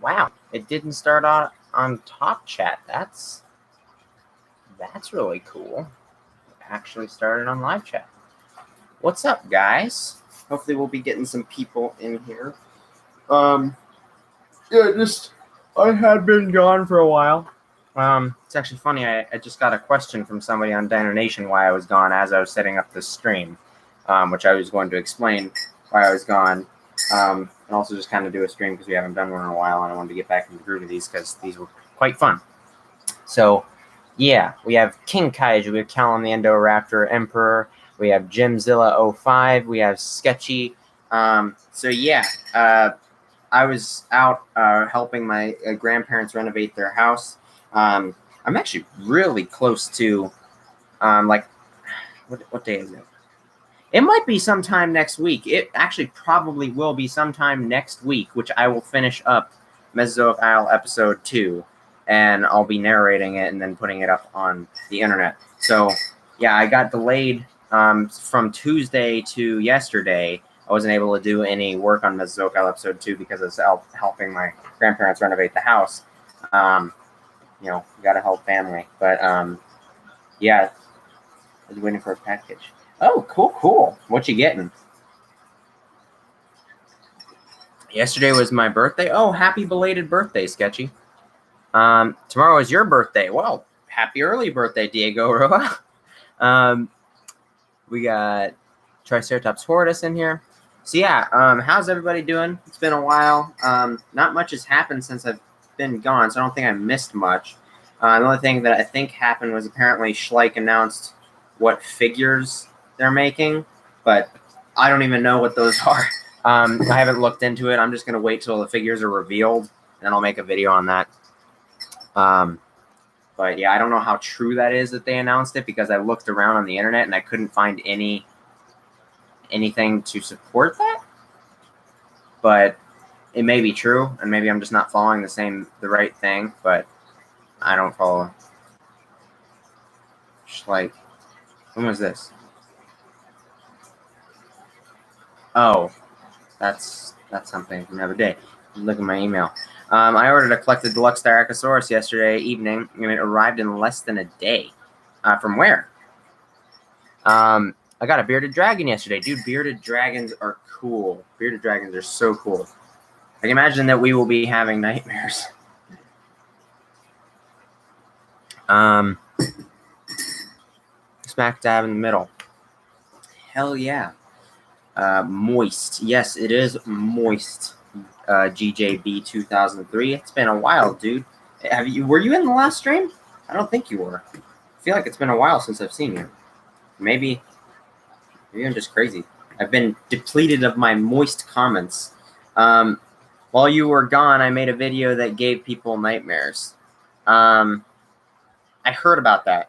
Wow, it didn't start on Top Chat. That's really cool. It actually started on live chat. What's up, guys? Hopefully we'll be getting some people in here. Yeah, I had been gone for a while. It's actually funny. I just got a question from somebody on Dino Nation why I was gone as I was setting up this stream, which I was going to explain why I was gone, and also just kind of do a stream because we haven't done one in a while, and I wanted to get back in the groove of these because these were quite fun. So, yeah, we have King Kaiju, we have Callum the Endoraptor Emperor, we have Jimzilla101, we have Sketchy. So yeah, I was out helping my grandparents renovate their house. I'm actually really close to, like, what day is it? It might be sometime next week. It actually probably will be sometime next week, which I will finish up Mesozoic Isle episode 2, and I'll be narrating it and then putting it up on the internet. So, yeah, I got delayed from Tuesday to yesterday. I wasn't able to do any work on Mesozoic Isle episode 2 because I was helping my grandparents renovate the house. You know, you gotta help family. But, yeah, I was waiting for a package. Oh, cool. What you getting? Yesterday was my birthday. Oh, happy belated birthday, Sketchy. Tomorrow is your birthday. Well, happy early birthday, Diego Roa. We got Triceratops horridus in here. So yeah, how's everybody doing? It's been a while. Not much has happened since I've been gone, so I don't think I missed much. The only thing that I think happened was apparently Schleich announced what figures they're making, but I don't even know what those are. I haven't looked into it. I'm just going to wait till the figures are revealed, and then I'll make a video on that. But yeah, I don't know how true that is that they announced it, because I looked around on the internet and I couldn't find anything to support that. But it may be true, and maybe I'm just not following the right thing, but I don't follow. Schleich. When was this? Oh, that's something from the other day. Look at my email. I ordered a collected deluxe Styracosaurus yesterday evening, and it arrived in less than a day. From where? I got a bearded dragon yesterday. Dude, bearded dragons are cool. Bearded dragons are so cool. I can imagine that we will be having nightmares. Smack dab in the middle. Hell yeah. Moist. Yes, it is moist. GJB 2003. It's been a while, dude. Were you in the last stream? I don't think you were. I feel like it's been a while since I've seen you. Maybe I'm just crazy. I've been depleted of my moist comments. While you were gone, I made a video that gave people nightmares. I heard about that.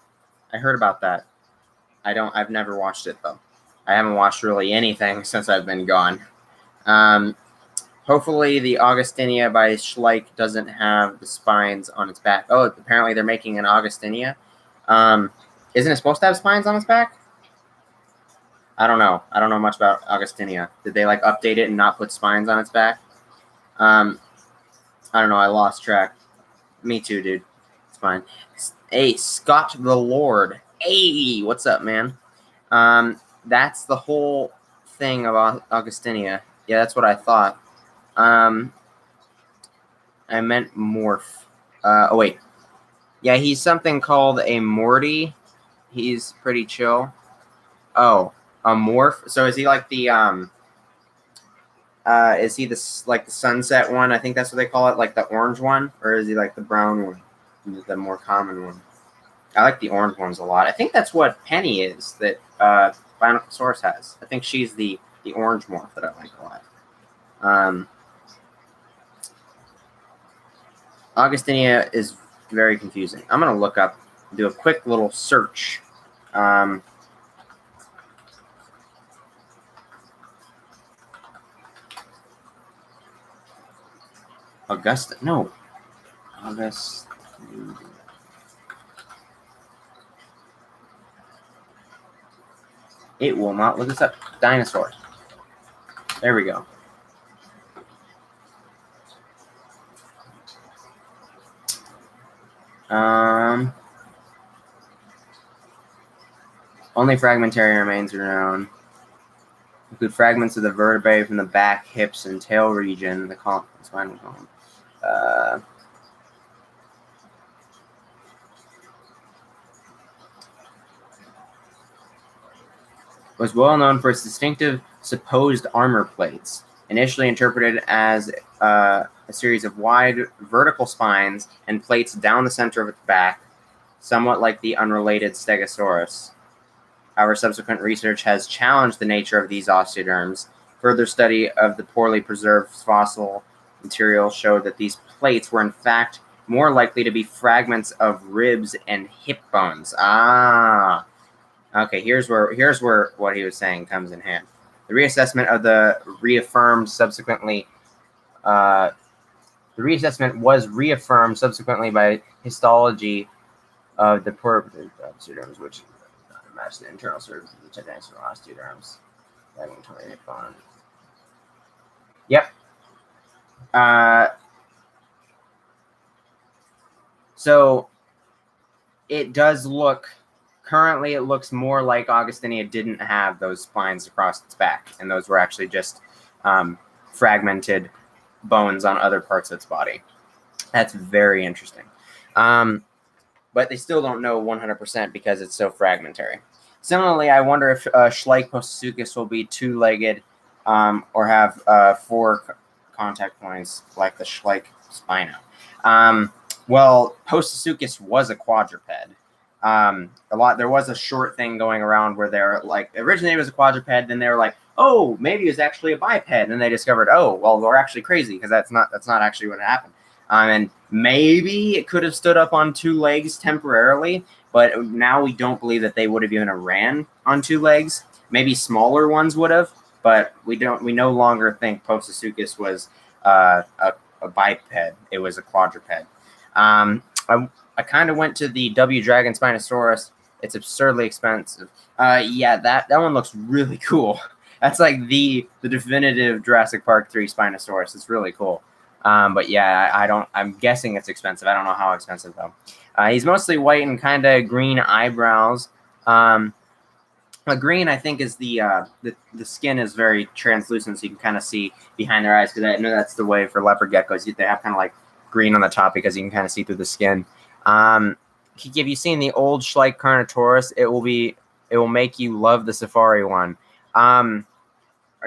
I've never watched it though. I haven't watched really anything since I've been gone. Hopefully the Augustinia by Schleich doesn't have the spines on its back. Oh, apparently they're making an Augustinia. Isn't it supposed to have spines on its back? I don't know. I don't know much about Augustinia. Did they like update it and not put spines on its back? I don't know. I lost track. Me too, dude. It's fine. Hey, Scott the Lord. Hey, what's up, man? That's the whole thing about Augustinia. Yeah, that's what I thought. I meant morph. Oh, wait. Yeah, he's something called a Morty. He's pretty chill. Oh, a morph. So is he like the, is he like the sunset one? I think that's what they call it, like the orange one? Or is he like the brown one? The more common one. I like the orange ones a lot. I think that's what Penny is that Binocosaurus has. I think she's the orange morph that I like a lot. Augustinia is very confusing. I'm going to look up, do a quick little search. August. It will not look this up. Dinosaur. There we go. Only fragmentary remains are known. Include fragments of the vertebrae from the back, hips, and tail region. The spinal column. Was well known for its distinctive supposed armor plates, initially interpreted as a series of wide vertical spines and plates down the center of its back, somewhat like the unrelated Stegosaurus. However, subsequent research has challenged the nature of these osteoderms. Further study of the poorly preserved fossil material showed that these plates were in fact more likely to be fragments of ribs and hip bones. Okay, here's where what he was saying comes in hand. The reassessment of the reassessment was reaffirmed subsequently by histology of the osteoderms, which match the internal surface of the tendons from osteoderms. Yep. So it does look. Currently, it looks more like Augustinia didn't have those spines across its back, and those were actually just fragmented bones on other parts of its body. That's very interesting. But they still don't know 100% because it's so fragmentary. Similarly, I wonder if Schleich will be two-legged or have 4 contact points like the Schleich Spino. Well, Postosuchus was a quadruped. There was a short thing going around where they're like, originally it was a quadruped, then they were like, oh, maybe it was actually a biped, and then they discovered, oh, well, we're actually crazy because that's not actually what happened. And maybe it could have stood up on 2 legs temporarily, but now we don't believe that they would have even ran on 2 legs. Maybe smaller ones would have, but we no longer think Postosuchus was a biped. It was a quadruped. I kind of went to the W Dragon Spinosaurus. It's absurdly expensive. Yeah, that one looks really cool. That's like the definitive Jurassic Park 3 Spinosaurus. It's really cool. But yeah, I'm guessing it's expensive. I don't know how expensive though. He's mostly white and kind of green eyebrows. Green, I think, is the skin is very translucent, so you can kind of see behind their eyes. Because I know that's the way for leopard geckos. They have kind of like green on the top because you can kind of see through the skin. If you've seen the old Schleich Carnotaurus, it will make you love the safari one. Are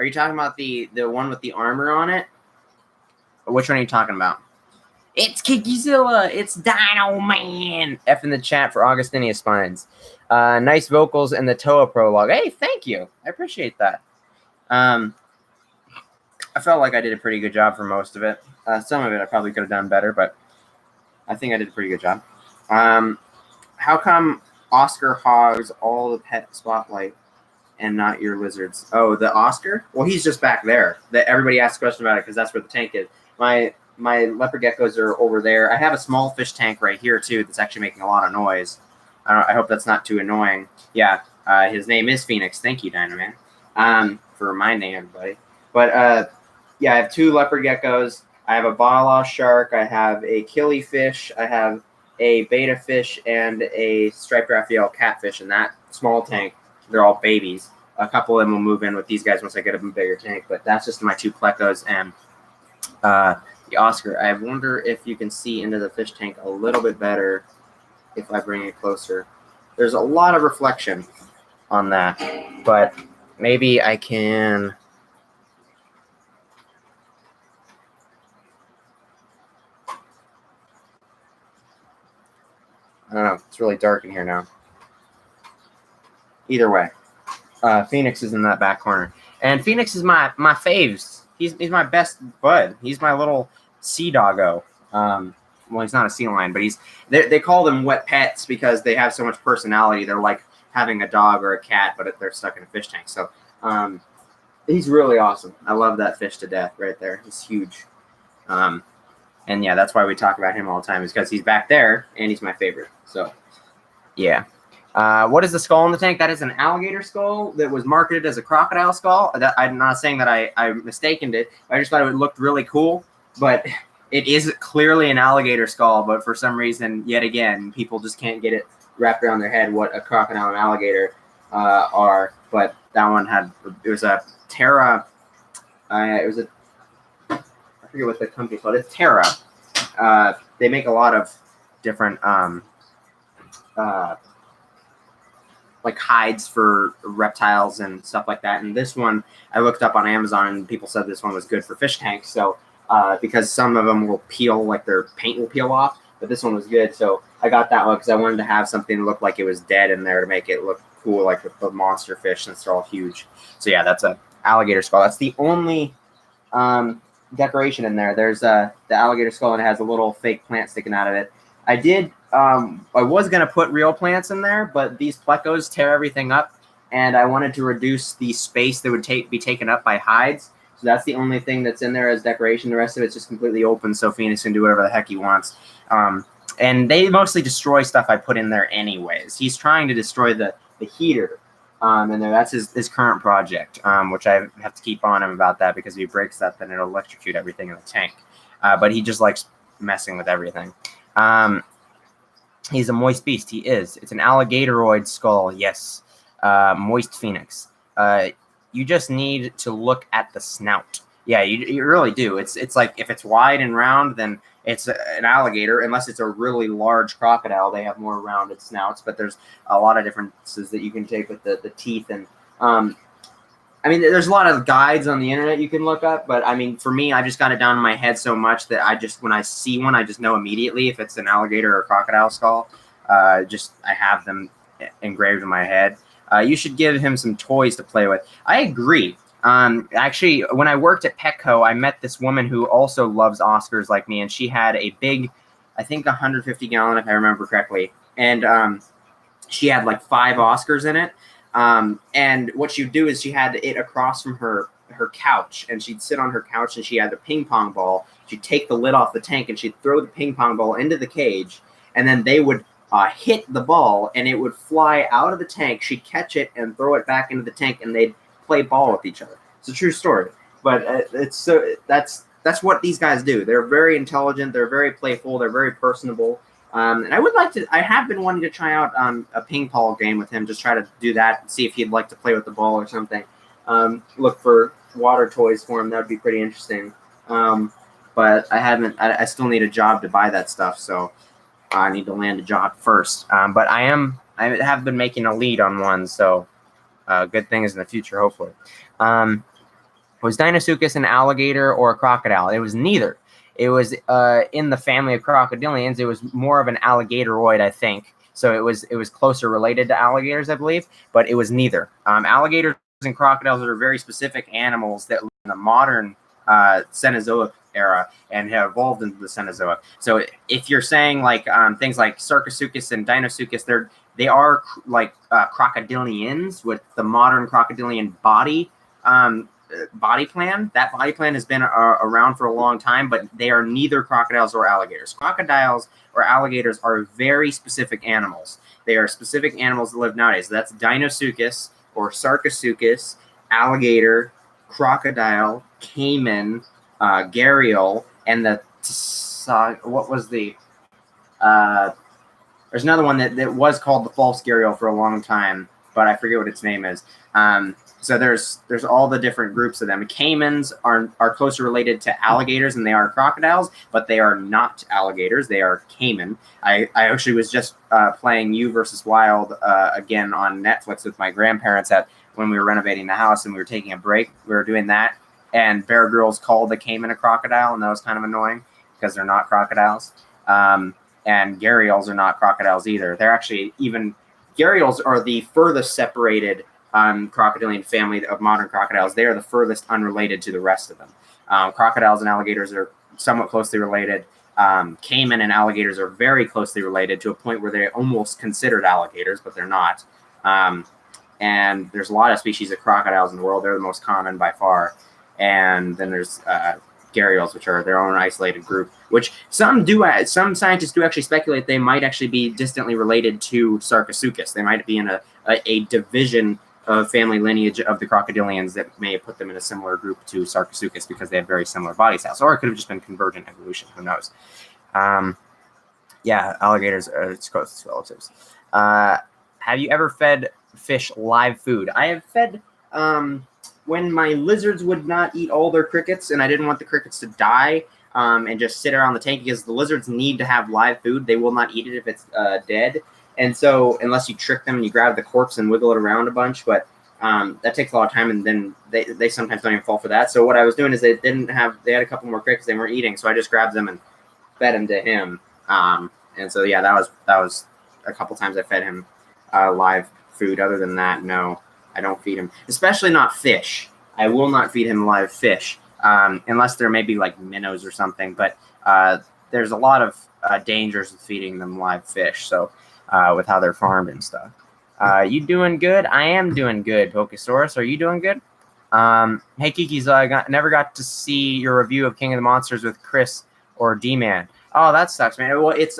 you talking about the one with the armor on it? Or which one are you talking about? It's Kikizilla. It's Dino Man. F in the chat for Augustinia spines. Nice vocals in the Toa prologue. Hey, thank you. I appreciate that. I felt like I did a pretty good job for most of it. Some of it I probably could have done better, but I think I did a pretty good job. How come Oscar hogs all the pet spotlight and not your lizards? Oh, the Oscar? Well, he's just back there. Everybody asks a question about it because that's where the tank is. My leopard geckos are over there. I have a small fish tank right here, too, that's actually making a lot of noise. I hope that's not too annoying. Yeah, his name is Phoenix. Thank you, Dynaman, for reminding everybody. But, yeah, I have 2 leopard geckos. I have a bala shark. I have a killifish. I have a beta fish and a striped Raphael catfish in that small tank. They're all babies. A couple of them will move in with these guys once I get a bigger tank. But that's just my 2 plecos and the Oscar. I wonder if you can see into the fish tank a little bit better if I bring it closer. There's a lot of reflection on that, but maybe I can. I don't know. It's really dark in here now. Either way, Phoenix is in that back corner, and Phoenix is my faves. He's my best bud. He's my little sea doggo. Well, he's not a sea lion, but they call them wet pets because they have so much personality. They're like having a dog or a cat, but they're stuck in a fish tank. So he's really awesome. I love that fish to death right there. He's huge. And yeah, that's why we talk about him all the time, is because he's back there and he's my favorite. So yeah. What is the skull in the tank? That is an alligator skull that was marketed as a crocodile skull. I'm not saying that I mistaken it. I just thought it looked really cool, but It is clearly an alligator skull, but for some reason, yet again, people just can't get it wrapped around their head what a crocodile and alligator are. But that one it was a Terra. It was a, I forget what the company's called. It's Terra. They make a lot of different like hides for reptiles and stuff like that. And this one I looked up on Amazon, and people said this one was good for fish tanks. So because some of them will peel, like their paint will peel off, but this one was good. So I got that one because I wanted to have something that looked like it was dead in there to make it look cool, like with the monster fish, since they're all huge. So yeah, that's a alligator skull. That's the only decoration in there. There's the alligator skull, and it has a little fake plant sticking out of it. I was going to put real plants in there, but these plecos tear everything up, and I wanted to reduce the space that would be taken up by hides. So that's the only thing that's in there as decoration. The rest of it's just completely open, so Phoenix can do whatever the heck he wants. And they mostly destroy stuff I put in there anyways. He's trying to destroy the heater, and that's his current project, which I have to keep on him about that, because if he breaks that, then it'll electrocute everything in the tank. But he just likes messing with everything. He's a moist beast. He is. It's an alligatoroid skull. Yes. Moist Phoenix. You just need to look at the snout. Yeah, you really do. It's like, if it's wide and round, then it's an alligator. Unless it's a really large crocodile, they have more rounded snouts. But there's a lot of differences that you can take with the teeth. And I mean, there's a lot of guides on the internet you can look up, but I mean, for me, I just got it down in my head so much that when I see one, I just know immediately if it's an alligator or a crocodile skull. I have them engraved in my head. You should give him some toys to play with. I agree. Actually, when I worked at Petco, I met this woman who also loves Oscars like me, and she had a big, I think 150 gallon, if I remember correctly, and she had like 5 Oscars in it. And what she'd do is she had it across from her couch, and she'd sit on her couch, and she had a ping pong ball. She'd take the lid off the tank, and she'd throw the ping pong ball into the cage, and then they would hit the ball, and it would fly out of the tank. She'd catch it and throw it back into the tank, and they'd play ball with each other. It's a true story, but that's what these guys do. They're very intelligent. They're very playful. They're very personable. And I have been wanting to try out a ping pong game with him, just try to do that and see if he'd like to play with the ball or something. Look for water toys for him. That would be pretty interesting. But I still need a job to buy that stuff, so I need to land a job first. But I have been making a lead on one, so good things in the future, hopefully. Was Deinosuchus an alligator or a crocodile? It was neither. It was in the family of crocodilians. It was more of an alligatoroid, I think. So it was closer related to alligators, I believe, but it was neither. Alligators and crocodiles are very specific animals that live in the modern Cenozoic era and have evolved into the Cenozoic. So if you're saying like things like Sarcosuchus and Deinosuchus, they are like crocodilians with the modern crocodilian body plan. That body plan has been around for a long time, but they are neither crocodiles or alligators. Crocodiles or alligators are very specific animals. They are specific animals that live nowadays. So that's Deinosuchus or Sarcosuchus, alligator, crocodile, caiman, gharial, and what was the there's another one that was called the false gharial for a long time, but I forget what its name is. So there's all the different groups of them. Caimans are closer related to alligators than they are crocodiles, but they are not alligators. They are caiman. I actually was just playing You versus Wild again on Netflix with my grandparents when we were renovating the house and we were taking a break. We were doing that, and Bear Grylls called the caiman a crocodile, and that was kind of annoying because they're not crocodiles. And gharials are not crocodiles either. They're actually gharials are the furthest separated crocodilian family of modern crocodiles. They are the furthest unrelated to the rest of them. Crocodiles and alligators are somewhat closely related. Caiman and alligators are very closely related to a point where they're almost considered alligators, but they're not. And there's a lot of species of crocodiles in the world. They're the most common by far. And then there's gharials, which are their own isolated group, which some scientists do actually speculate they might actually be distantly related to Sarcosuchus. They might be in a division family lineage of the crocodilians that may have put them in a similar group to Sarcosuchus because they have very similar body styles. Or it could have just been convergent evolution. Who knows? Yeah, alligators are its closest relatives. Have you ever fed fish live food? I have fed when my lizards would not eat all their crickets, and I didn't want the crickets to die and just sit around the tank, because the lizards need to have live food. They will not eat it if it's dead. And so unless you trick them and you grab the corpse and wiggle it around a bunch, but that takes a lot of time, and then they sometimes don't even fall for that. So what I was doing is they had a couple more crickets they weren't eating, so I just grabbed them and fed them to him. And so yeah, that was a couple times I fed him live food. Other than that, no, I don't feed him, especially not fish. I will not feed him live fish unless they're maybe like minnows or something. But there's a lot of dangers with feeding them live fish. So with how they're farmed and stuff. You doing good? I am doing good, Pokesaurus. Are you doing good? Hey, Kikizilla, I never got to see your review of King of the Monsters with Chris or D-Man. Oh, that sucks, man. Well, it's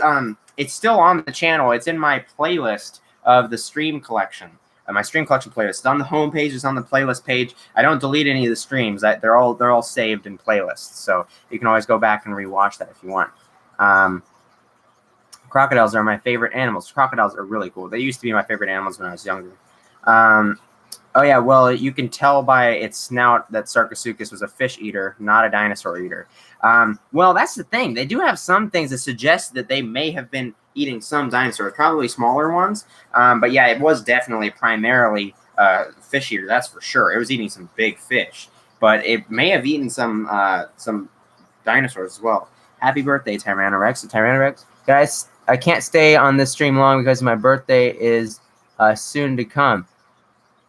still on the channel. It's in my playlist of the stream collection. My stream collection playlist. It's on the home page. It's on the playlist page. I don't delete any of the streams. They're all saved in playlists. So you can always go back and rewatch that if you want. Crocodiles are my favorite animals. Crocodiles are really cool. They used to be my favorite animals when I was younger. Oh, yeah, well, you can tell by its snout that Sarcosuchus was a fish eater, not a dinosaur eater. Well, that's the thing. They do have some things that suggest that they may have been eating some dinosaurs, probably smaller ones. But, yeah, it was definitely primarily fish eater, that's for sure. It was eating some big fish. But it may have eaten some dinosaurs as well. Happy birthday, Tyrannorex. Tyrannorex, guys, I can't stay on this stream long because my birthday is soon to come.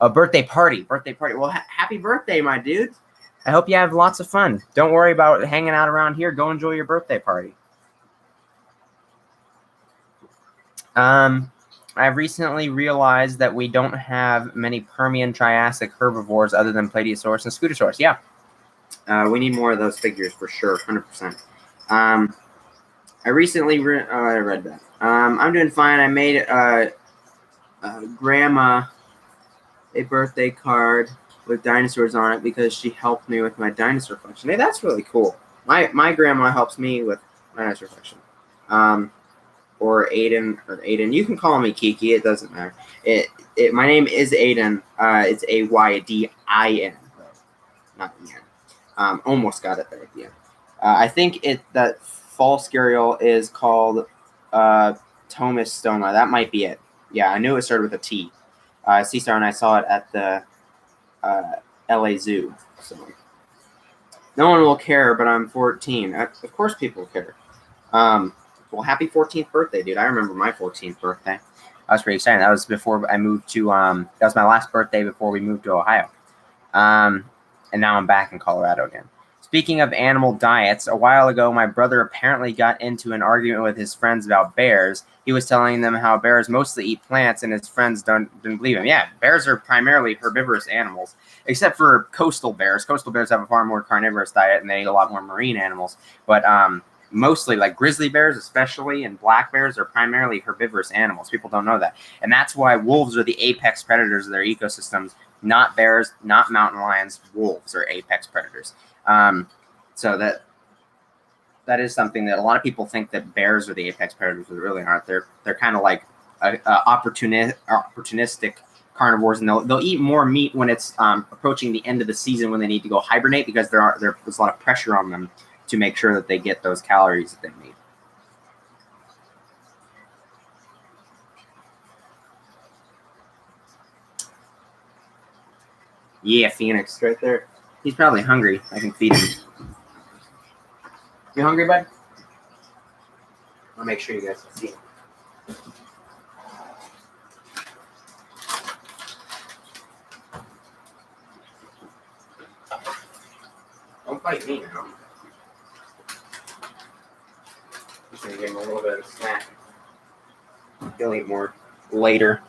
A birthday party. Well, happy birthday, my dude. I hope you have lots of fun. Don't worry about hanging out around here. Go enjoy your birthday party. I've recently realized that we don't have many Permian Triassic herbivores other than Plateosaurus and Scutosaurus. Yeah. We need more of those figures for sure, 100%. I recently I read that. I'm doing fine. I made Grandma a birthday card with dinosaurs on it because she helped me with my dinosaur collection. Hey, that's really cool. My grandma helps me with my dinosaur collection. Or Aiden. You can call me Kiki. It doesn't matter. My name is Aiden. It's Aydin, not Ian. Almost got it there at the end. I think that false gharial is called Tomistoma. That might be it. Yeah, I knew it started with a T. C-Star and I saw it at the LA Zoo. So no one will care, but I'm 14. Of course people care. Well, happy 14th birthday, dude. I remember my 14th birthday. I was pretty excited. That was before I moved to, that was my last birthday before we moved to Ohio. And now I'm back in Colorado again. Speaking of animal diets, a while ago, my brother apparently got into an argument with his friends about bears. He was telling them how bears mostly eat plants, and his friends didn't believe him. Yeah, bears are primarily herbivorous animals, except for coastal bears. Coastal bears have a far more carnivorous diet, and they eat a lot more marine animals. But mostly, like grizzly bears especially, and black bears are primarily herbivorous animals. People don't know that. And that's why wolves are the apex predators of their ecosystems, not bears, not mountain lions. Wolves are apex predators. So that is something that a lot of people think that bears are the apex predators, but they really aren't. They're kind of like opportunistic carnivores, and they'll eat more meat when it's approaching the end of the season when they need to go hibernate, because there's a lot of pressure on them to make sure that they get those calories that they need. Yeah, Phoenix right there. He's probably hungry. I can feed him. You hungry, bud? I'll make sure you guys can see him. Don't fight me now. I'm just gonna give him a little bit of a snack. He'll eat more later.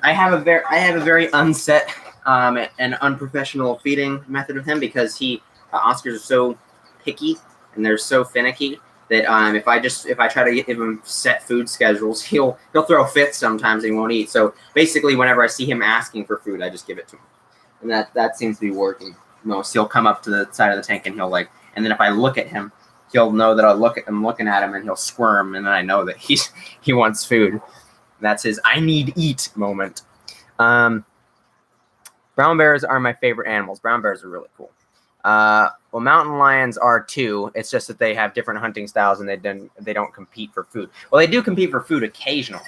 I have a very unset and unprofessional feeding method with him, because Oscars are so picky and they're so finicky that if I try to give him set food schedules, he'll throw fits sometimes and he won't eat. So basically, whenever I see him asking for food, I just give it to him, and that seems to be working most. He'll come up to the side of the tank and he'll like, and then if I look at him, he'll know that I'm looking at him, and he'll squirm, and then I know that he wants food. That's his I need eat moment. Brown bears are my favorite animals. Brown bears are really cool. Well, mountain lions are too. It's just that they have different hunting styles and they don't compete for food. Well, they do compete for food occasionally.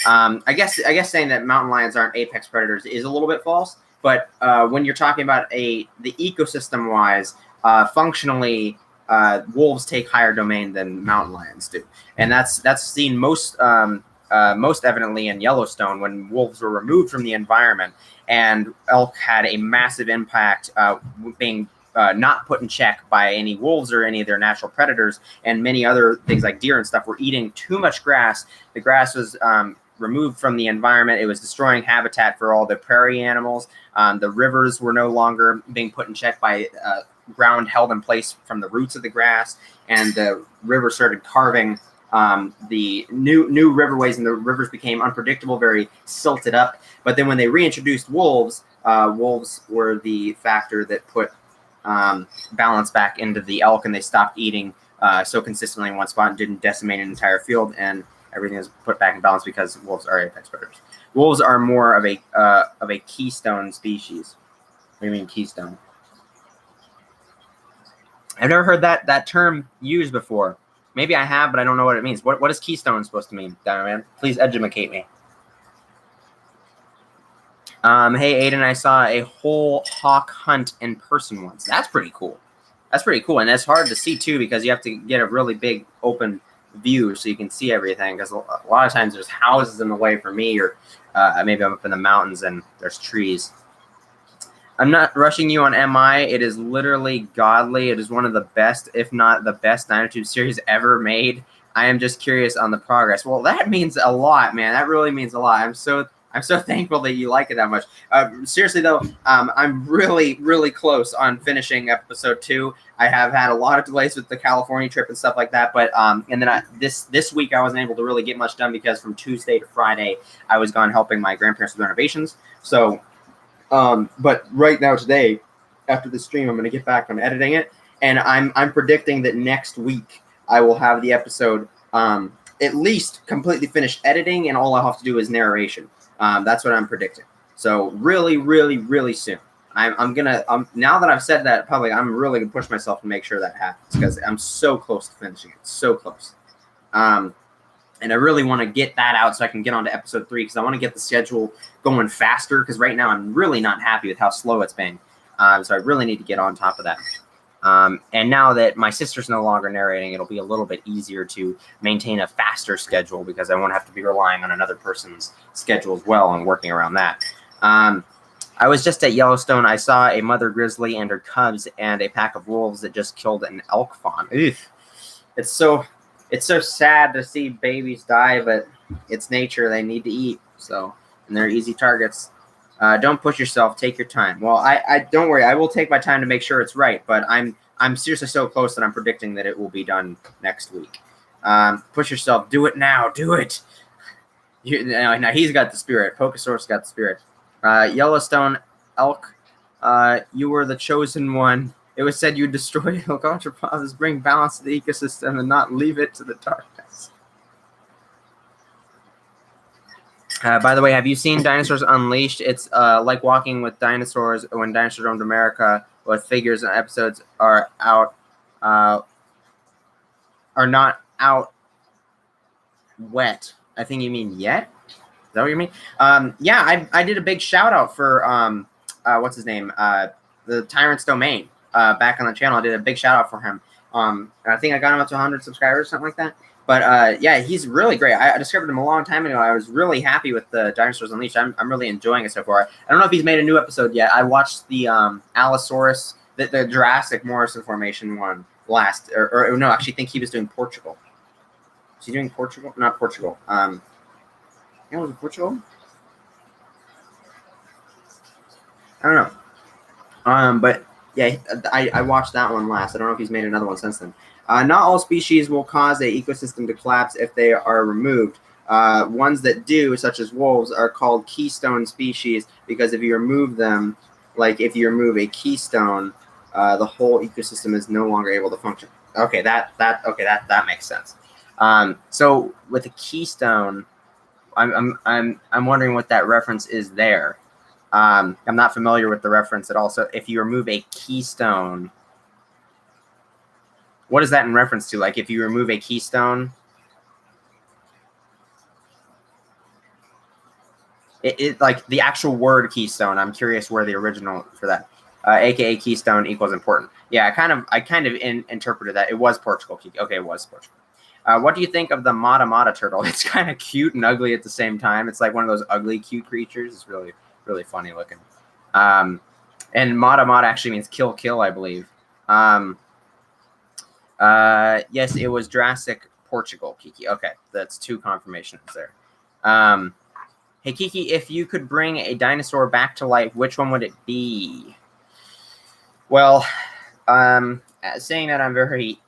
I guess saying that mountain lions aren't apex predators is a little bit false. But when you're talking about the ecosystem wise, functionally, wolves take higher domain than mountain lions do, and that's seen most evidently in Yellowstone when wolves were removed from the environment, and elk had a massive impact, being not put in check by any wolves or any of their natural predators, and many other things like deer and stuff were eating too much grass. The grass was removed from the environment. It was destroying habitat for all the prairie animals. The rivers were no longer being put in check by ground held in place from the roots of the grass, and the river started carving the new riverways, and the rivers became unpredictable, very silted up. But then when they reintroduced wolves, wolves were the factor that put balance back into the elk, and they stopped eating so consistently in one spot and didn't decimate an entire field, and everything is put back in balance because wolves are apex predators. Wolves are more of a keystone species. What do you mean keystone? I've never heard that term used before. Maybe I have, but I don't know what it means. What is keystone supposed to mean, Diamond? Please educate me. Hey, Aiden, I saw a whole hawk hunt in person once. That's pretty cool. That's pretty cool, and that's hard to see too because you have to get a really big open view so you can see everything. Because a lot of times there's houses in the way for me, or maybe I'm up in the mountains and there's trees. I'm not rushing you on MI. It is literally godly. It is one of the best, if not the best, Dynatube series ever made. I am just curious on the progress. Well, that means a lot, man. That really means a lot. I'm so thankful that you like it that much. Seriously though, I'm really close on finishing episode 2. I have had a lot of delays with the California trip and stuff like that, but and then this week I wasn't able to really get much done because from Tuesday to Friday I was gone helping my grandparents with renovations. So. But right now, today, after the stream, I'm going to get back on editing it, and I'm predicting that next week I will have the episode at least completely finished editing, and all I have to do is narration. That's what I'm predicting. So really soon. I'm gonna now that I've said that publicly, I'm really gonna push myself to make sure that happens because I'm so close to finishing it, so close. And I really want to get that out so I can get on to episode 3 because I want to get the schedule going faster because right now I'm really not happy with how slow it's been. So I really need to get on top of that. And now that my sister's no longer narrating, it'll be a little bit easier to maintain a faster schedule because I won't have to be relying on another person's schedule as well and working around that. I was just at Yellowstone. I saw a mother grizzly and her cubs and a pack of wolves that just killed an elk fawn. Ugh. It's so sad to see babies die, but it's nature. They need to eat, so and they're easy targets. Don't push yourself. Take your time. Well, I don't worry. I will take my time to make sure it's right, but I'm seriously so close that I'm predicting that it will be done next week. Push yourself. Do it now. Do it. Now he's got the spirit. Pokesaurus got the spirit. Yellowstone elk, you were the chosen one. It was said you destroy Alcatraz, bring balance to the ecosystem, and not leave it to the darkness. By the way, have you seen Dinosaurs Unleashed? It's like walking with dinosaurs when dinosaurs roamed America. What figures and episodes are out, are not out wet. I think you mean yet? Is that what you mean? Yeah, I did a big shout out for what's his name? The Tyrant's Domain. Back on the channel, I did a big shout out for him. And I think I got him up to 100 subscribers, something like that. But yeah, he's really great. I discovered him a long time ago. I was really happy with the Dinosaurs Unleashed. I'm really enjoying it so far. I don't know if he's made a new episode yet. I watched the Allosaurus, the Jurassic Morrison Formation one last, or no, actually, I think he was doing Portugal. Is he doing Portugal? Not Portugal. Yeah, was it Portugal? I don't know. But Yeah, I watched that one last. I don't know if he's made another one since then. Not all species will cause a ecosystem to collapse if they are removed. Ones that do, such as wolves, are called keystone species because if you remove them, like if you remove a keystone, the whole ecosystem is no longer able to function. Okay, that makes sense. So with a keystone, I'm wondering what that reference is there. I'm not familiar with the reference at all. So if you remove a keystone, what is that in reference to? Like if you remove a keystone, it like the actual word keystone. I'm curious where the original for that, aka keystone equals important. Yeah, I kind of interpreted that it was Portugal. Okay, it was Portugal. What do you think of the Mata Mata turtle? It's kind of cute and ugly at the same time. It's like one of those ugly, cute creatures. It's really, really funny looking. And Mata Mata actually means kill, kill, I believe. Yes, it was Jurassic Portugal, Kiki. Okay, that's 2 confirmations there. Hey, Kiki, if you could bring a dinosaur back to life, which one would it be? Well, saying that I'm very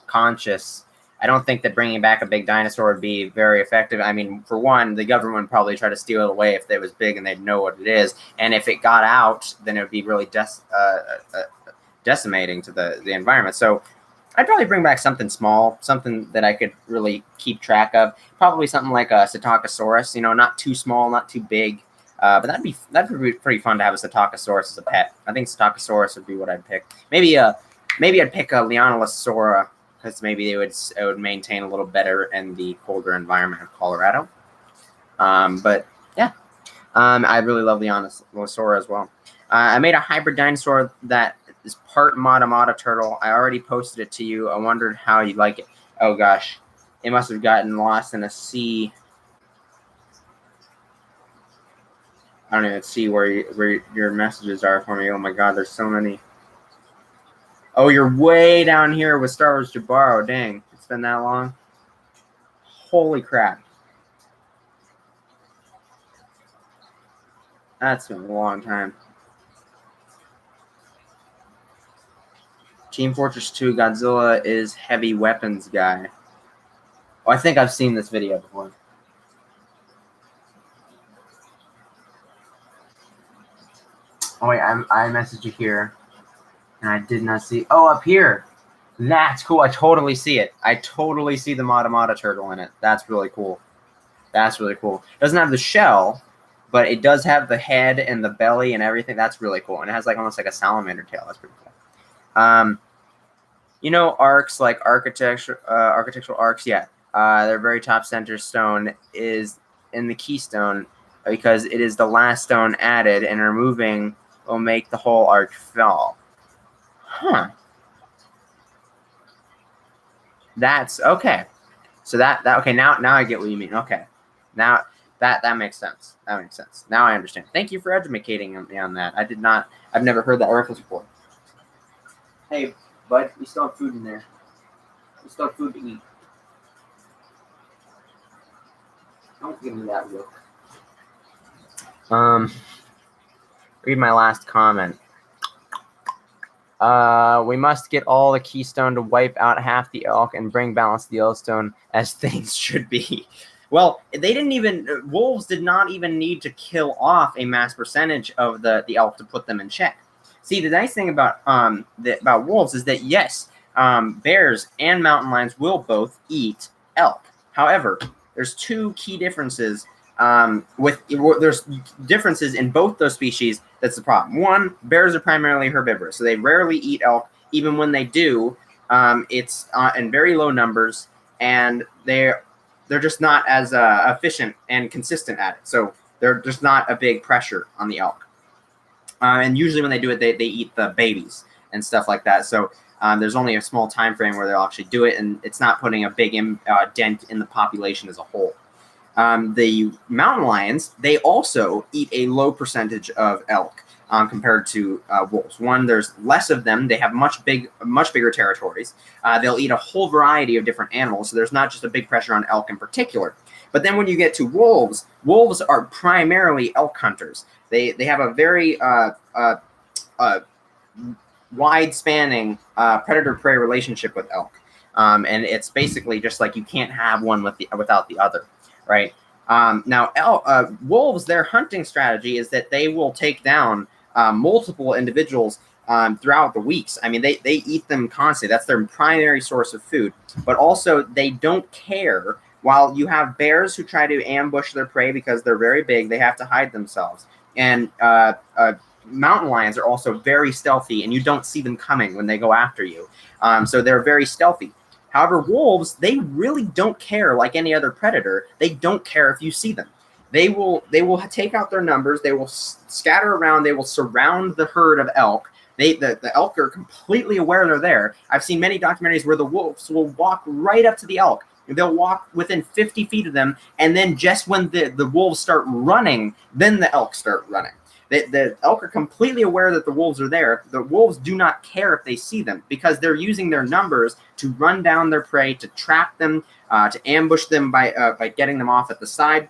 conscious, I don't think that bringing back a big dinosaur would be very effective. I mean, for one, the government would probably try to steal it away if it was big and they'd know what it is. And if it got out, then it would be really decimating to the environment. So I'd probably bring back something small, something that I could really keep track of. Probably something like a Psittacosaurus, you know, not too small, not too big. But that'd be pretty fun to have a Psittacosaurus as a pet. I think Psittacosaurus would be what I'd pick. Maybe I'd pick a Leonellosaura, because maybe it would maintain a little better in the colder environment of Colorado. But yeah, I really love Leonellosaura as well. I made a hybrid dinosaur that is part Mata Mata turtle. I already posted it to you. I wondered how you like it. Oh gosh, it must have gotten lost in a sea. I don't even see where your messages are for me. Oh my god, there's so many. Oh, you're way down here with Star Wars Jabaro. Dang, it's been that long. Holy crap. That's been a long time. Team Fortress 2 Godzilla is heavy weapons guy. Oh, I think I've seen this video before. Oh wait, I messaged you here. And I did not see. Oh, up here. That's cool. I totally see it. I totally see the Mata Mata turtle in it. That's really cool. That's really cool. It doesn't have the shell, but it does have the head and the belly and everything. That's really cool. And it has like almost like a salamander tail. That's pretty cool. You know, arcs like architectural arcs. Yeah, their very top center stone is in the keystone because it is the last stone added, and removing will make the whole arch fall. Huh. That's okay. So that okay, now I get what you mean. Okay. Now that makes sense. That makes sense. Now I understand. Thank you for educating me on that. I've never heard that reference before. Hey, bud, we still have food in there. We still have food to eat. Don't give me that look. Read my last comment. We must get all the keystone to wipe out half the elk and bring balance to the Yellowstone as things should be. Well, they didn't even, wolves did not even need to kill off a mass percentage of the elk to put them in check. See, the nice thing about wolves is that yes, bears and mountain lions will both eat elk. However, there's 2 key differences. There's differences in both those species. That's the problem. One, bears are primarily herbivorous, so they rarely eat elk. Even when they do, it's in very low numbers, and they're just not as efficient and consistent at it. So there's just not a big pressure on the elk. And usually when they do it, they eat the babies and stuff like that. So there's only a small time frame where they'll actually do it, and it's not putting a big dent in the population as a whole. The mountain lions, they also eat a low percentage of elk compared to wolves. One, there's less of them. They have much bigger territories. They'll eat a whole variety of different animals, so there's not just a big pressure on elk in particular. But then when you get to wolves are primarily elk hunters. They have a very wide-spanning predator-prey relationship with elk. And it's basically just like you can't have one without the other, right? Now, wolves, their hunting strategy is that they will take down multiple individuals throughout the weeks. I mean, they eat them constantly. That's their primary source of food. But also, they don't care. While you have bears who try to ambush their prey because they're very big, they have to hide themselves. And mountain lions are also very stealthy, and you don't see them coming when they go after you. So they're very stealthy. However, wolves, they really don't care like any other predator. They don't care if you see them. They will take out their numbers. They will scatter around. They will surround the herd of elk. The elk are completely aware they're there. I've seen many documentaries where the wolves will walk right up to the elk. They'll walk within 50 feet of them, and then just when the wolves start running, then the elk start running. The elk are completely aware that the wolves are there. The wolves do not care if they see them because they're using their numbers to run down their prey, to trap them, to ambush them by getting them off at the side.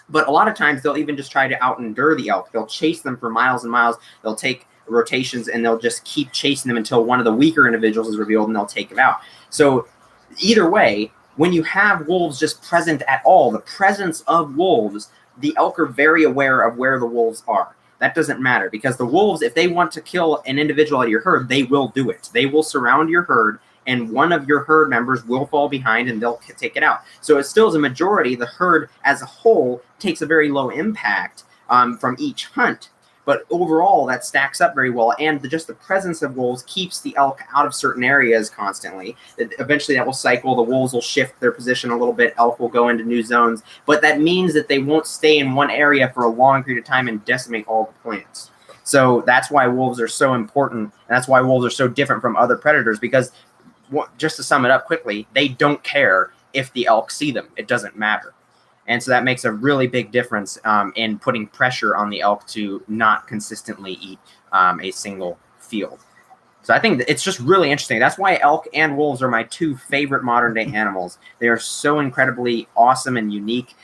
But a lot of times they'll even just try to out-endure the elk. They'll chase them for miles and miles. They'll take rotations, and they'll just keep chasing them until one of the weaker individuals is revealed, and they'll take them out. So either way, when you have wolves just present at all, the presence of wolves, the elk are very aware of where the wolves are. That doesn't matter because the wolves, if they want to kill an individual out of your herd, they will do it. They will surround your herd, and one of your herd members will fall behind, and they'll take it out. So it still is a majority. The herd as a whole takes a very low impact from each hunt. But overall, that stacks up very well, and just the presence of wolves keeps the elk out of certain areas constantly. Eventually, that will cycle. The wolves will shift their position a little bit. Elk will go into new zones, but that means that they won't stay in one area for a long period of time and decimate all the plants. So that's why wolves are so important, and that's why wolves are so different from other predators, because just to sum it up quickly, they don't care if the elk see them. It doesn't matter. And so that makes a really big difference in putting pressure on the elk to not consistently eat a single field. So I think it's just really interesting. That's why elk and wolves are my two favorite modern-day animals. They are so incredibly awesome and unique.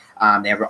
They have an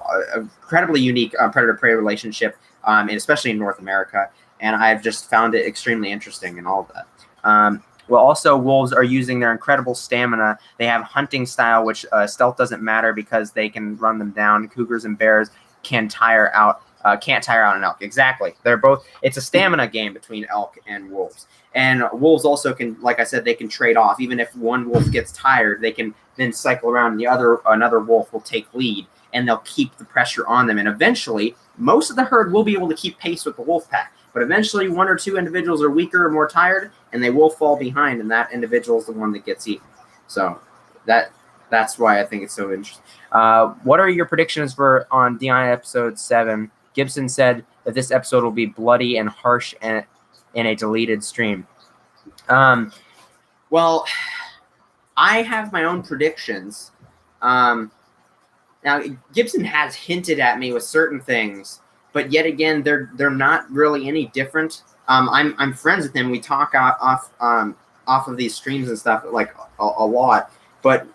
incredibly unique predator-prey relationship, and especially in North America. And I've just found it extremely interesting in all of that. Well, also, wolves are using their incredible stamina. They have hunting style, which stealth doesn't matter because they can run them down. Cougars and bears can't tire out an elk. Exactly. They're both. It's a stamina game between elk and wolves. And wolves also can, like I said, they can trade off. Even if one wolf gets tired, they can then cycle around, and another wolf will take lead, and they'll keep the pressure on them. And eventually, most of the herd will be able to keep pace with the wolf pack. But eventually, one or two individuals are weaker or more tired, and they will fall behind, and that individual is the one that gets eaten. So that's why I think it's so interesting. What are your predictions on Diana episode 7? Gibson said that this episode will be bloody and harsh and in a deleted stream. Well, I have my own predictions. Now, Gibson has hinted at me with certain things, but yet again, they're not really any different. I'm friends with him. We talk off of these streams and stuff like a lot, but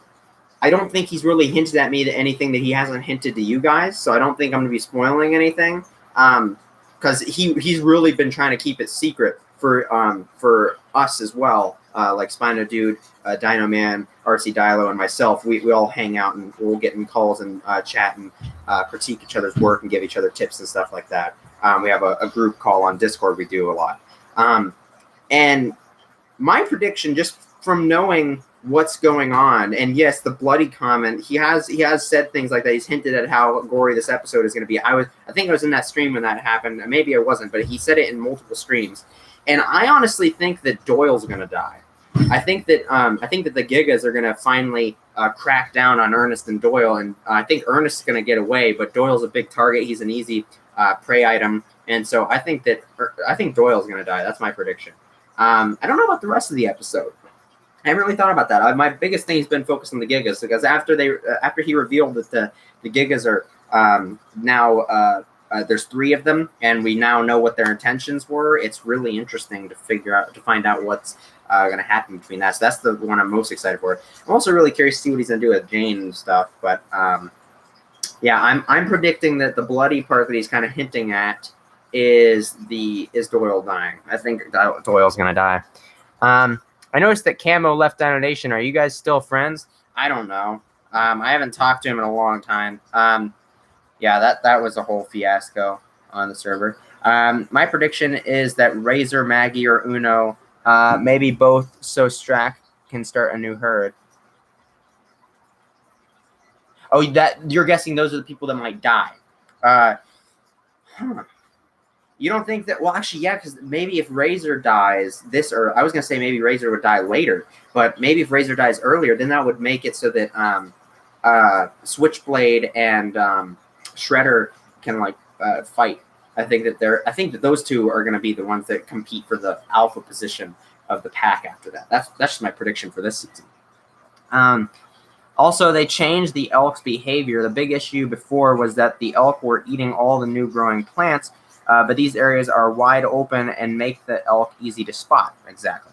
I don't think he's really hinted at me to anything that he hasn't hinted to you guys. So I don't think I'm going to be spoiling anything, because he's really been trying to keep it secret for us as well. Like Spino Dude, Dino Man, ArtsyDilo, and myself, we all hang out and we'll get in calls and chat and critique each other's work and give each other tips and stuff like that. We have a group call on Discord we do a lot. And my prediction, just from knowing what's going on, and yes, the bloody comment, he has said things like that. He's hinted at how gory this episode is going to be. I think I was in that stream when that happened. Maybe I wasn't, but he said it in multiple streams. And I honestly think that Doyle's going to die. I think that the Gigas are going to finally crack down on Ernest and Doyle, and I think Ernest is going to get away, but Doyle's a big target. He's an easy prey item, and so I think Doyle's going to die. That's my prediction. I don't know about the rest of the episode. I haven't really thought about that. My biggest thing has been focused on the Gigas, because after he revealed that the Gigas are now. There's 3 of them, and we now know what their intentions were. It's really interesting to find out what's going to happen between that. So that's the one I'm most excited for. I'm also really curious to see what he's going to do with Jane and stuff. But yeah, I'm predicting that the bloody part that he's kind of hinting at is Doyle dying. I think Doyle's gonna die. I noticed that Camo left Donation. Are you guys still friends? I don't know. I haven't talked to him in a long time. Yeah, that was a whole fiasco on the server. My prediction is that Razor, Maggie, or Uno, maybe both, so Strack can start a new herd. Oh, that you're guessing those are the people that might die. You don't think that? Well, actually, yeah, because maybe if Razor dies or I was gonna say maybe Razor would die later, but maybe if Razor dies earlier, then that would make it so that Switchblade and Shredder can fight. I think that those two are gonna be the ones that compete for the alpha position of the pack after that. That's just my prediction for this season. Also, they changed the elk's behavior. The big issue before was that the elk were eating all the new growing plants, but these areas are wide open and make the elk easy to spot. Exactly.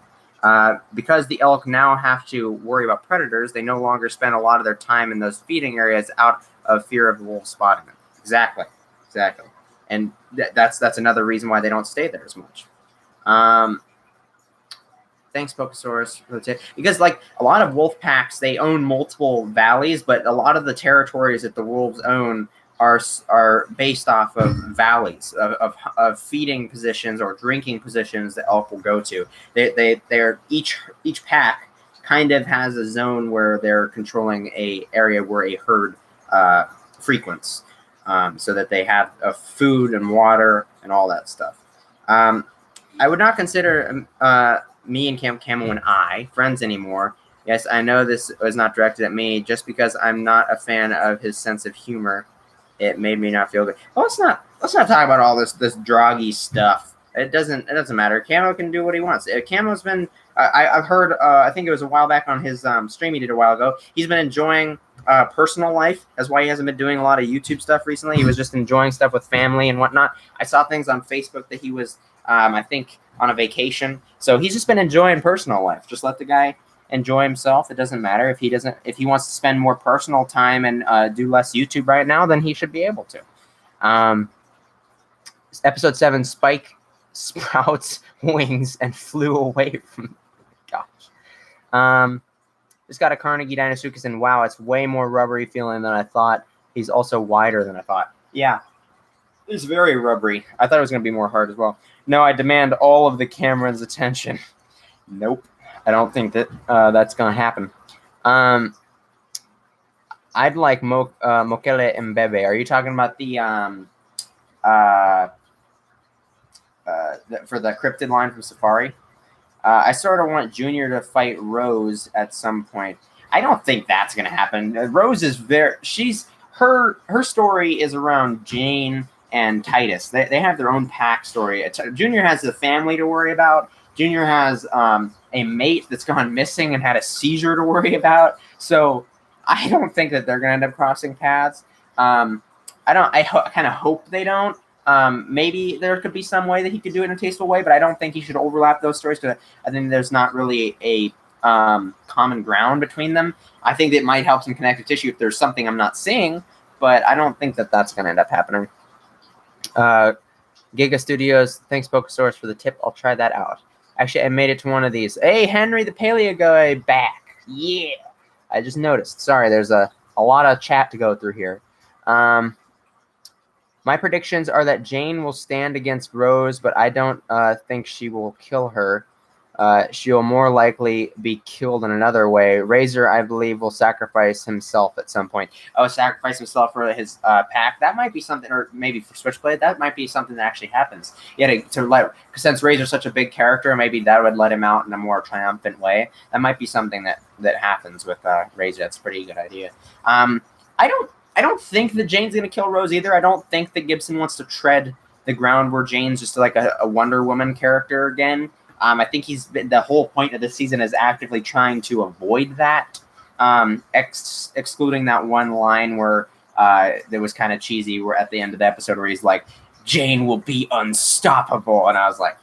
Because the elk now have to worry about predators, they no longer spend a lot of their time in those feeding areas out of fear of the wolves spotting them. Exactly. And that's another reason why they don't stay there as much. Thanks, Pokesaurus, for the tip. Because, a lot of wolf packs, they own multiple valleys, but a lot of the territories that the wolves own are based off of valleys, of feeding positions or drinking positions that elk will go to. They're each pack kind of has a zone where they're controlling a area where a herd frequents, so that they have food and water and all that stuff. I would not consider me and Camo and I friends anymore. Yes, I know this was not directed at me. Just because I'm not a fan of his sense of humor, it made me not feel good. Well, let's not talk about all this droggy stuff. It doesn't matter. Camo can do what he wants. Camo's been I've heard I think it was a while back on his stream he did a while ago. He's been enjoying personal life. That's why he hasn't been doing a lot of YouTube stuff recently. He was just enjoying stuff with family and whatnot. I saw things on Facebook that he was I think on a vacation. So he's just been enjoying personal life. Just let the guy enjoy himself. It doesn't matter if he wants to spend more personal time and do less YouTube right now, then he should be able to. Episode 7, Spike sprouts wings and flew away from. Gosh. Just got a Carnegie Dinosuchus, and wow, it's way more rubbery feeling than I thought. He's also wider than I thought. Yeah, it's very rubbery. I thought it was going to be more hard as well. No, I demand all of the camera's attention. Nope. I don't think that that's going to happen. I'd like Mokele Mbebe. Are you talking about for the cryptid line from Safari? I sort of want Junior to fight Rose at some point. I don't think that's going to happen. Rose is her story is around Jane and Titus. They have their own pack story. Junior has the family to worry about. Junior has a mate that's gone missing and had a seizure to worry about. So I don't think that they're going to end up crossing paths. I kind of hope they don't. Maybe there could be some way that he could do it in a tasteful way, but I don't think he should overlap those stories because I think there's not really a common ground between them. I think it might help some connective tissue if there's something I'm not seeing, but I don't think that that's going to end up happening. Giga Studios, thanks Pokesaurus for the tip. I'll try that out. Actually, I made it to one of these. Hey, Henry the Paleo guy back. Yeah. I just noticed. Sorry, there's a lot of chat to go through here. My predictions are that Jane will stand against Rose, but I don't think she will kill her. She'll more likely be killed in another way. Razor, I believe, will sacrifice himself at some point. Oh, sacrifice himself for his pack? That might be something, or maybe for Switchblade, that might be something that actually happens. Yeah, since Razor's such a big character, maybe that would let him out in a more triumphant way. That might be something that happens with Razor. That's a pretty good idea. I don't think that Jane's going to kill Rose either. I don't think that Gibson wants to tread the ground where Jane's just like a Wonder Woman character again. I think the whole point of this season is actively trying to avoid that, excluding that one line where that was kind of cheesy, where at the end of the episode where he's like, Jane will be unstoppable. And I was like,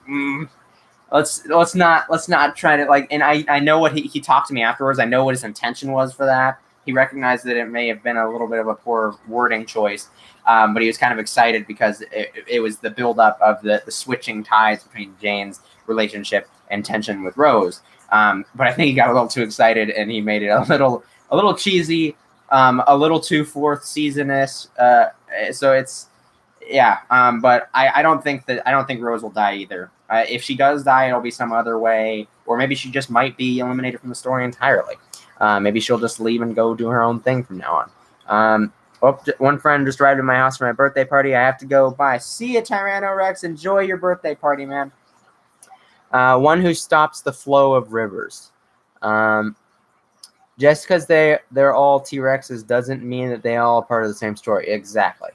let's not try to and I know what he talked to me afterwards. I know what his intention was for that. he recognized that it may have been a little bit of a poor wording choice, but he was kind of excited because it was the buildup of the switching ties between Jane's relationship and tension with Rose. But I think he got a little too excited and he made it a little cheesy, a little too fourth season-ish. So it's but I don't think Rose will die either. If she does die, it'll be some other way, or maybe she just might be eliminated from the story entirely. Maybe she'll just leave and go do her own thing from now on. One friend just arrived at my house for my birthday party. I have to go. Bye. See you, Tyranno Rex. Enjoy your birthday party, man. One who stops the flow of rivers. Just because they're all T-Rexes doesn't mean that they all are part of the same story. Exactly.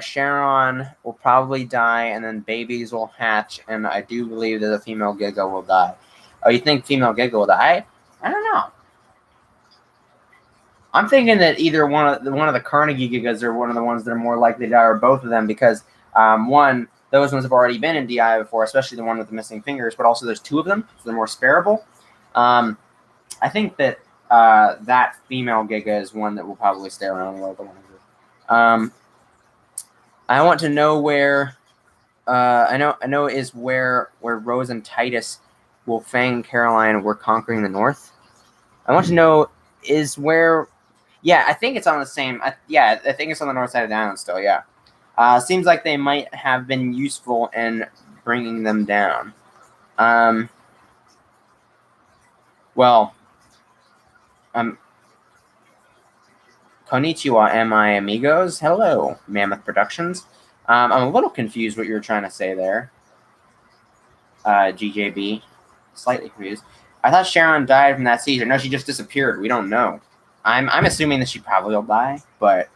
Sharon will probably die, and then babies will hatch, and I do believe that the female Giga will die. Oh, you think female Giga will die? I don't know. I'm thinking that either one of the Carnegie Gigas are one of the ones that are more likely to die, or both of them, because one, those ones have already been in DI before, especially the one with the missing fingers, but also there's two of them, so they're more spareable. I think that that female Giga is one that will probably stay around a little bit longer. I want to know where I know is where Rose and Titus will fang Caroline. We're conquering the North. I want to know is where. Yeah, I think it's on the same. I think it's on the north side of the island still. Yeah, seems like they might have been useful in bringing them down. Konnichiwa, am I amigos? Hello, Mammoth Productions. I'm a little confused what you were trying to say there. GJB, slightly confused. I thought Sharon died from that seizure. No, she just disappeared. We don't know. I'm assuming that she probably will die, but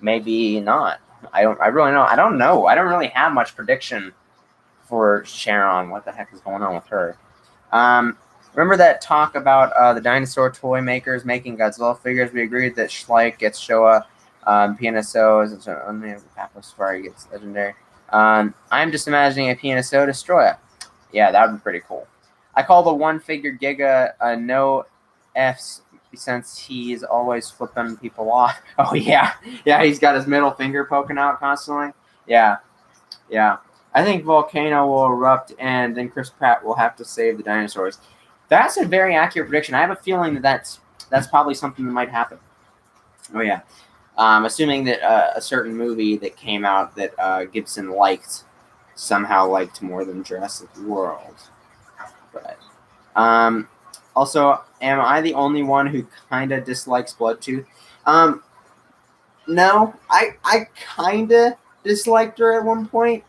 maybe not. I really know. I don't know. I don't really have much prediction for Sharon. What the heck is going on with her? Remember that talk about the dinosaur toy makers making Godzilla figures? We agreed that Schleich gets Showa, PNSO, Safari gets legendary. I'm just imagining a PNSO destroyer. Yeah, that would be pretty cool. I call the one-figure Giga no Fs since he's always flipping people off. Oh, yeah. Yeah, he's got his middle finger poking out constantly. Yeah. I think Volcano will erupt, and then Chris Pratt will have to save the dinosaurs. That's a very accurate prediction. I have a feeling that that's probably something that might happen. Oh, yeah. Assuming that a certain movie that came out that Gibson somehow liked more than Jurassic World. But, also, am I the only one who kind of dislikes Bloodtooth? No, I kind of disliked her at one point.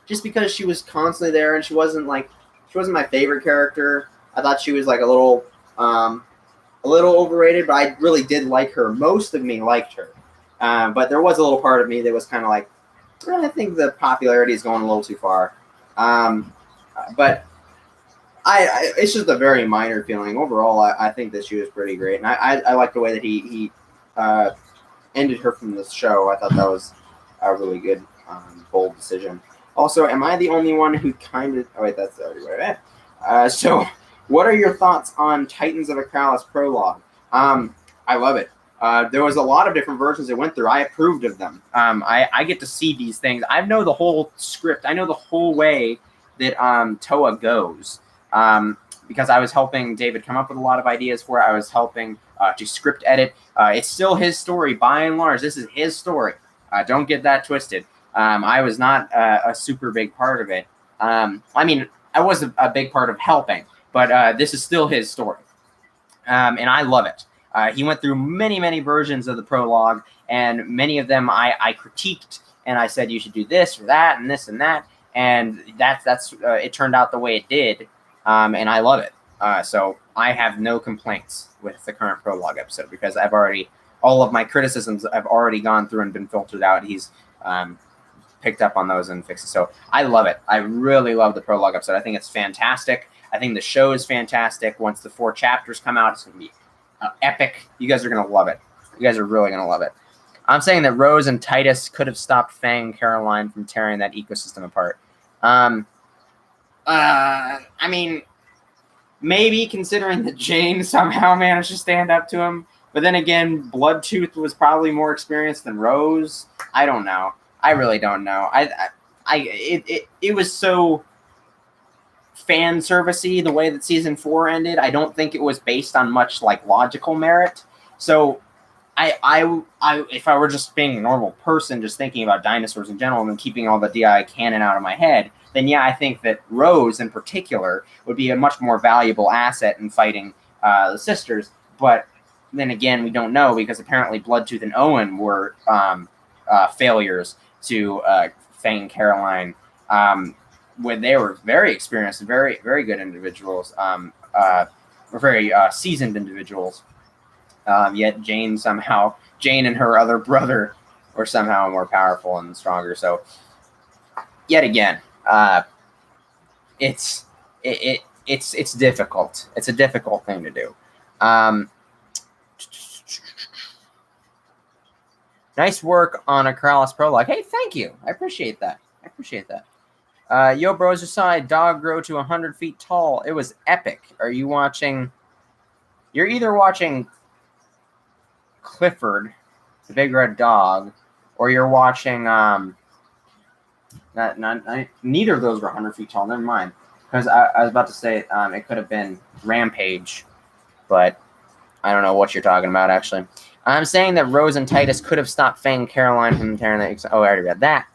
Just because she was constantly there and she wasn't my favorite character. I thought she was like a little overrated, but I really did like her. Most of me liked her. But there was a little part of me that was kind of like, I think the popularity is going a little too far. But it's just a very minor feeling. Overall, I think that she was pretty great. And I like the way that he ended her from the show. I thought that was a really good, bold decision. Also, am I the only one who kind of... Oh, wait, that's already right. So, what are your thoughts on Titans of Akralis prologue? I love it. There was a lot of different versions it went through. I approved of them. I get to see these things. I know the whole script. I know the whole way that Toa goes. Because I was helping David come up with a lot of ideas for it. I was helping to script edit. It's still his story, by and large. This is his story. Don't get that twisted. I was not a super big part of it. I mean, I was a big part of helping, but this is still his story. And I love it. He went through many, many versions of the prologue, and many of them I critiqued, and I said, you should do this or that and this and that. And that's it turned out the way it did. And I love it. So I have no complaints with the current prologue episode because all of my criticisms have already gone through and been filtered out. He's picked up on those and fixed it. So I love it. I really love the prologue episode. I think it's fantastic. I think the show is fantastic. Once the 4 chapters come out, it's going to be epic. You guys are going to love it. You guys are really going to love it. I'm saying that Rose and Titus could have stopped Fang and Caroline from tearing that ecosystem apart. I mean, maybe considering that Jane somehow managed to stand up to him. But then again, Bloodtooth was probably more experienced than Rose. I don't know. I really don't know. It was so fan servicey the way that season 4 ended. I don't think it was based on much like logical merit. So I if I were just being a normal person, just thinking about dinosaurs in general and keeping all the DI canon out of my head, then yeah, I think that Rose in particular would be a much more valuable asset in fighting the sisters. But then again, we don't know because apparently Bloodtooth and Owen were failures to Fang and Caroline. When they were very experienced, very, very good individuals, very seasoned individuals. Yet Jane and her other brother were somehow more powerful and stronger. So, yet again, it's difficult. It's a difficult thing to do. Nice work on a Corrales prologue. Hey, thank you. I appreciate that. Yo, bros, just saw a dog grow to 100 feet tall. It was epic. Are you watching? You're either watching Clifford, the big red dog, or you're watching neither of those were 100 feet tall. Never mind, because I was about to say it could have been Rampage, but I don't know what you're talking about actually. I'm saying that Rose and Titus could have stopped Fang and Caroline from tearing that. Oh, I already read that.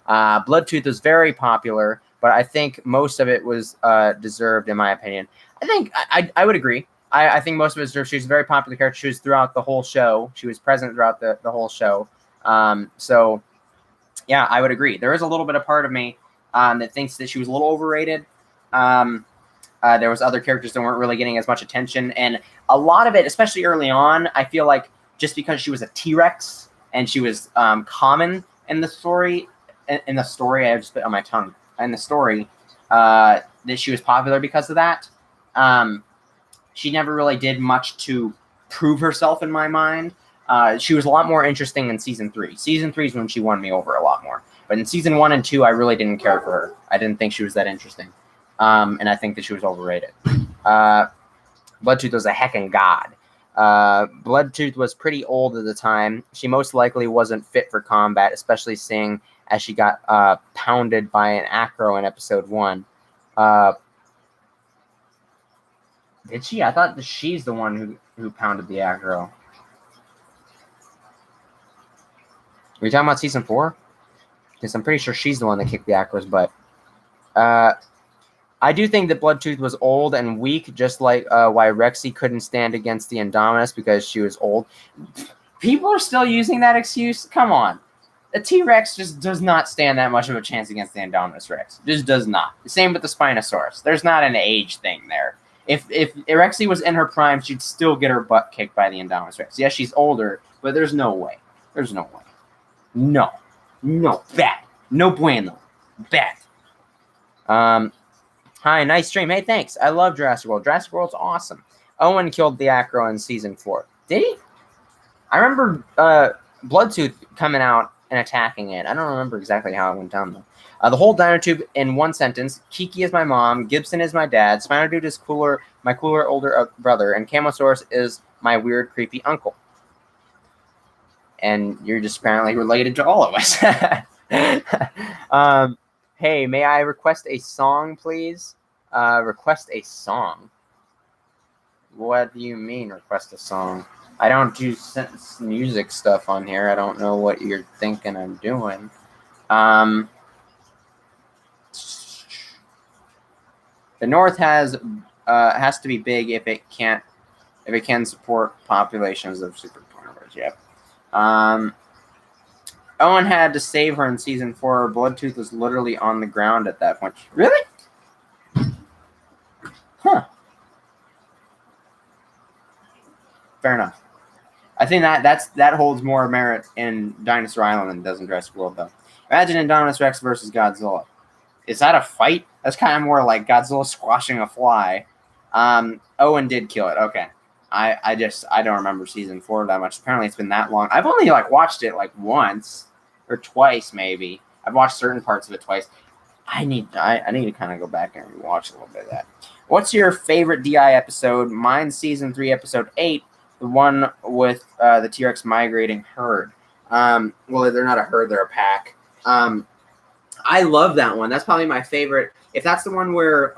Bloodtooth was very popular, but I think most of it was deserved, in my opinion. I think I would agree. I think most of it was deserved. She was a very popular character. She was throughout the whole show. She was present throughout the whole show. So, yeah, I would agree. There is a little bit of part of me that thinks that she was a little overrated. There was other characters that weren't really getting as much attention. And a lot of it, especially early on, I feel like just because she was a T-Rex and she was common in the story, I have spit on my tongue, in the story, that she was popular because of that. She never really did much to prove herself in my mind. She was a lot more interesting in season 3. Season 3 is when she won me over a lot more. But in season 1 and 2, I really didn't care for her. I didn't think she was that interesting. And I think that she was overrated. Bloodtooth was a heckin' god. Bloodtooth was pretty old at the time. She most likely wasn't fit for combat, especially seeing as she got pounded by an acro in episode 1. Did she? I thought that she's the one who pounded the acro. Are we talking about season 4? Because I'm pretty sure she's the one that kicked the acro's butt. I do think that Bloodtooth was old and weak, just like why Rexy couldn't stand against the Indominus because she was old. People are still using that excuse? Come on. The T-Rex just does not stand that much of a chance against the Indominus Rex. Just does not. The same with the Spinosaurus. There's not an age thing there. If Rexy was in her prime, she'd still get her butt kicked by the Indominus Rex. Yes, she's older, but there's no way. There's no way. No. Bad. No bueno. Bad. Hi, nice stream. Hey, thanks. I love Jurassic World. Jurassic World's awesome. Owen killed the acro in season 4. Did he? I remember Bloodtooth coming out and attacking it. I don't remember exactly how it went down, though. The whole dino tube in one sentence. Kiki is my mom. Gibson is my dad. Spino Dude is my cooler older brother. And Camosaurus is my weird, creepy uncle. And you're just apparently related to all of us. Hey, may I request a song, please? Request a song? What do you mean, request a song? I don't do music stuff on here. I don't know what you're thinking I'm doing. The North has to be big if it can support populations of super carnivores. Yep. Owen had to save her in season 4. Bloodtooth was literally on the ground at that point. Really? Huh. Fair enough. I think that holds more merit in Dinosaur Island than it does in Jurassic World, though. Imagine Indominus Rex versus Godzilla. Is that a fight? That's kind of more like Godzilla squashing a fly. Owen did kill it. Okay. I don't remember season 4 that much. Apparently it's been that long. I've only watched it once or twice maybe. I've watched certain parts of it twice. I need to kind of go back and rewatch a little bit of that. What's your favorite DI episode? Mine's season 3, episode 8, the one with the T-Rex migrating herd. Well, they're not a herd; they're a pack. I love that one. That's probably my favorite. If that's the one where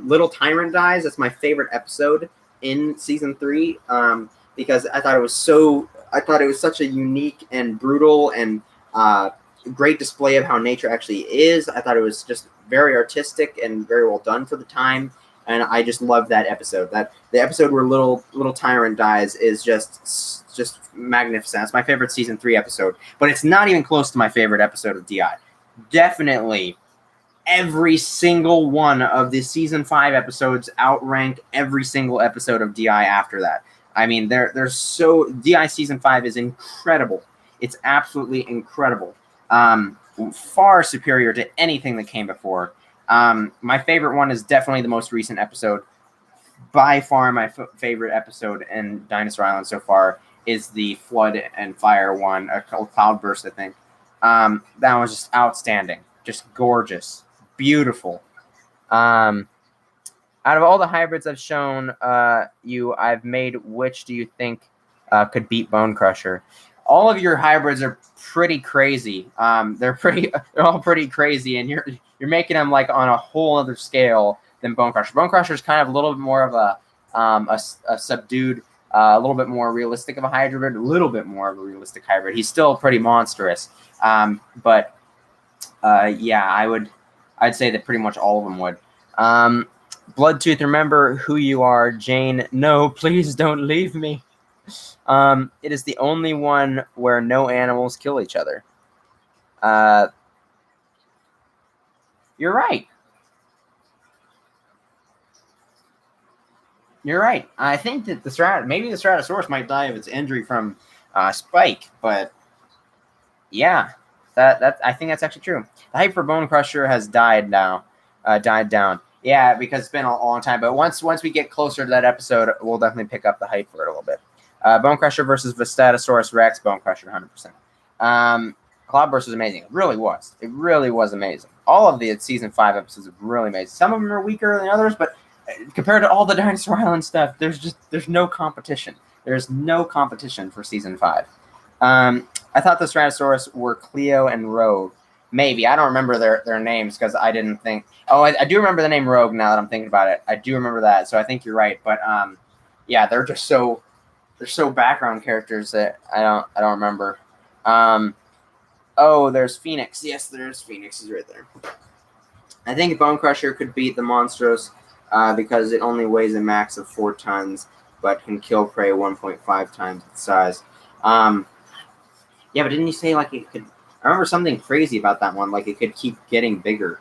Little Tyrant dies, that's my favorite episode in season 3. Because I thought it was such a unique and brutal and great display of how nature actually is. I thought it was just very artistic and very well done for the time. And I just love that episode. That the episode where Little Tyrant dies is just magnificent. It's my favorite season 3 episode, but it's not even close to my favorite episode of DI. Definitely, every single one of the season 5 episodes outrank every single episode of DI after that. I mean, they're so DI season 5 is incredible. It's absolutely incredible. Far superior to anything that came before. My favorite one is definitely the most recent episode. By far, my favorite episode in Dinosaur Island so far is the Flood and Fire one, called Cloudburst, I think. That was just outstanding, just gorgeous, beautiful. Out of all the hybrids I've shown I've made, which do you think could beat Bone Crusher? All of your hybrids are pretty crazy. They're all pretty crazy, and you're making them like on a whole other scale than Bone Crusher. Bone Crusher is kind of a little bit more of a subdued, a little bit more realistic of a hybrid, a little bit more of a realistic hybrid. He's still pretty monstrous, but yeah, I'd say that pretty much all of them would. Bloodtooth, remember who you are. Jane, no, please don't leave me. It is the only one where no animals kill each other. You're right. You're right. I think that maybe the Stratosaurus might die of its injury from Spike, but yeah, I think that's actually true. The hype for Bone Crusher has died down. Yeah, because it's been a long time. But once we get closer to that episode, we'll definitely pick up the hype for it a little bit. Bone Crusher versus Vistatosaurus Rex. Bone Crusher, 100%. Cloudburst was amazing. It really was. It really was amazing. All of the season 5 episodes are really amazing. Some of them are weaker than others, but compared to all the Dinosaur Island stuff, there's no competition. There's no competition for season 5. I thought the Stratosaurus were Cleo and Rogue. Maybe. I don't remember their names because I didn't think. Oh, I do remember the name Rogue now that I'm thinking about it. I do remember that, so I think you're right. But yeah, they're so background characters that I don't remember. Oh, there's Phoenix. Yes, there's Phoenix. He's right there. I think Bone Crusher could beat the Monstros because it only weighs a max of 4 tons, but can kill prey 1.5 times its size. Yeah, but didn't you say like it could? I remember something crazy about that one. Like it could keep getting bigger,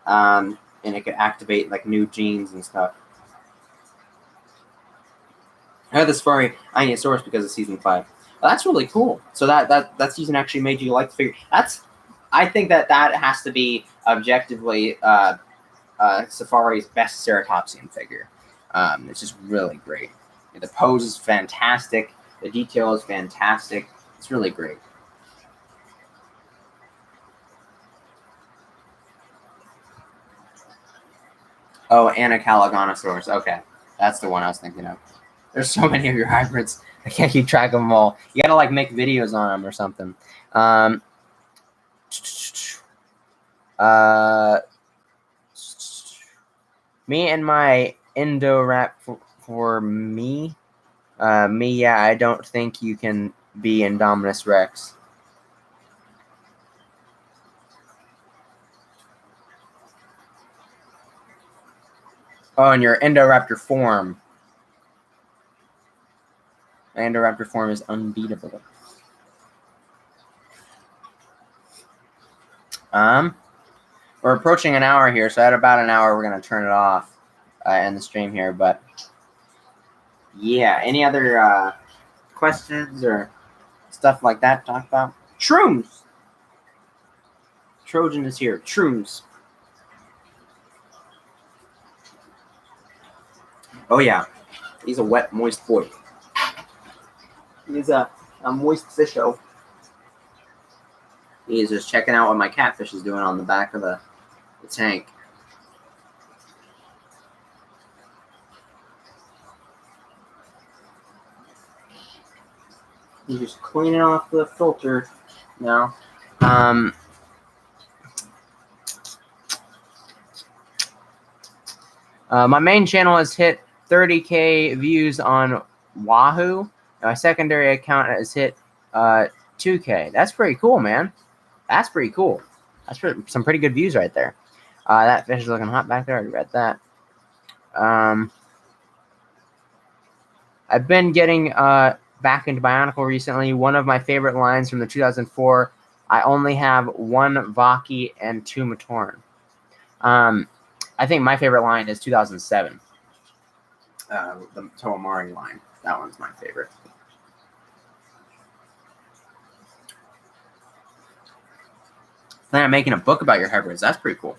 and it could activate like new genes and stuff. I had this furry Ionosaurus because of season 5. Well, that's really cool. So that season actually made you like the figure. I think that has to be objectively Safari's best ceratopsian figure. It's just really great. The pose is fantastic. The detail is fantastic. It's really great. Oh, Anacalaganosaurus. Okay, that's the one I was thinking of. There's so many of your hybrids. I can't keep track of them all. You gotta like make videos on them or something. Me and my Indorap for me. Yeah, I don't think you can be Indominus Rex. Oh, and your Indoraptor form. Indoraptor form is unbeatable. We're approaching an hour here, so at about an hour, we're going to turn it off in the stream here. But yeah, any other questions or stuff like that to talk about? Shrooms! Trojan is here. Shrooms. Oh, yeah. He's a wet, moist boy. He's a moist fisho. He's just checking out what my catfish is doing on the back of the tank. You're just cleaning off the filter now. My main channel has hit 30K views on Wahoo. My secondary account has hit 2K. That's pretty cool, man. That's pretty cool. That's some pretty good views right there. That fish is looking hot back there. I already read that. I've been getting back into Bionicle recently. One of my favorite lines from the 2004, I only have one Vaki and two Matoran. I think my favorite line is 2007. The Toamari line. That one's my favorite. Then I'm making a book about your hybrids. That's pretty cool.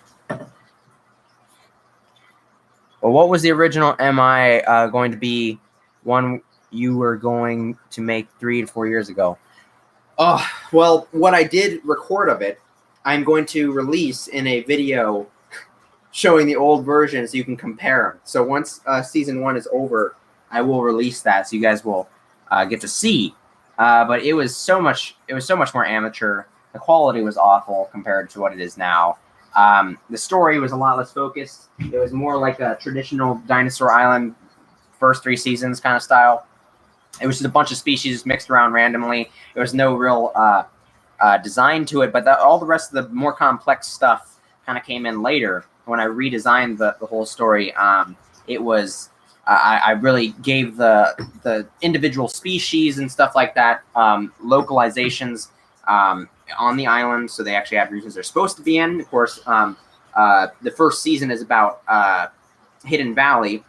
Well, what was the original MI going to be one you were going to make 3 to 4 years ago? Oh, well, what I did record of it, I'm going to release in a video showing the old version so you can compare them. So once season 1 is over, I will release that so you guys will get to see. But it was so much more amateur. The quality was awful compared to what it is now. The story was a lot less focused. It was more like a traditional Dinosaur Island first 3 seasons kind of style. It was just a bunch of species mixed around randomly. There was no real design to it, but all the rest of the more complex stuff kind of came in later. When I redesigned the whole story, it was I really gave the individual species and stuff like that localizations on the island, so they actually have regions they're supposed to be in. Of course, the first season is about Hidden Valley,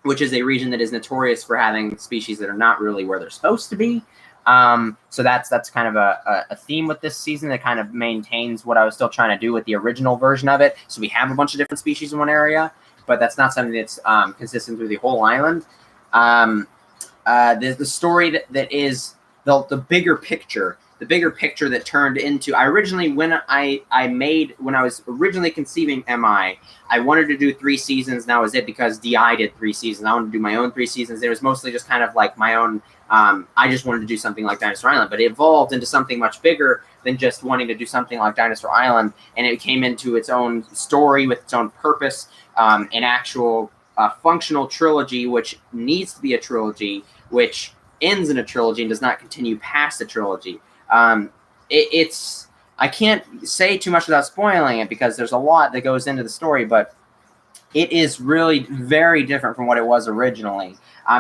which is a region that is notorious for having species that are not really where they're supposed to be. So that's kind of a theme with this season that kind of maintains what I was still trying to do with the original version of it. So we have a bunch of different species in one area, but that's not something that's consistent through the whole island. The story that is the bigger picture. The bigger picture that turned into, when I was originally conceiving MI, I wanted to do 3 seasons, and that was it because DI did 3 seasons. I wanted to do my own 3 seasons. It was mostly just kind of like my own, I just wanted to do something like Dinosaur Island, but it evolved into something much bigger than just wanting to do something like Dinosaur Island, and it came into its own story with its own purpose, an actual functional trilogy, which needs to be a trilogy, which ends in a trilogy and does not continue past a trilogy. I can't say too much without spoiling it because there's a lot that goes into the story, but it is really very different from what it was originally.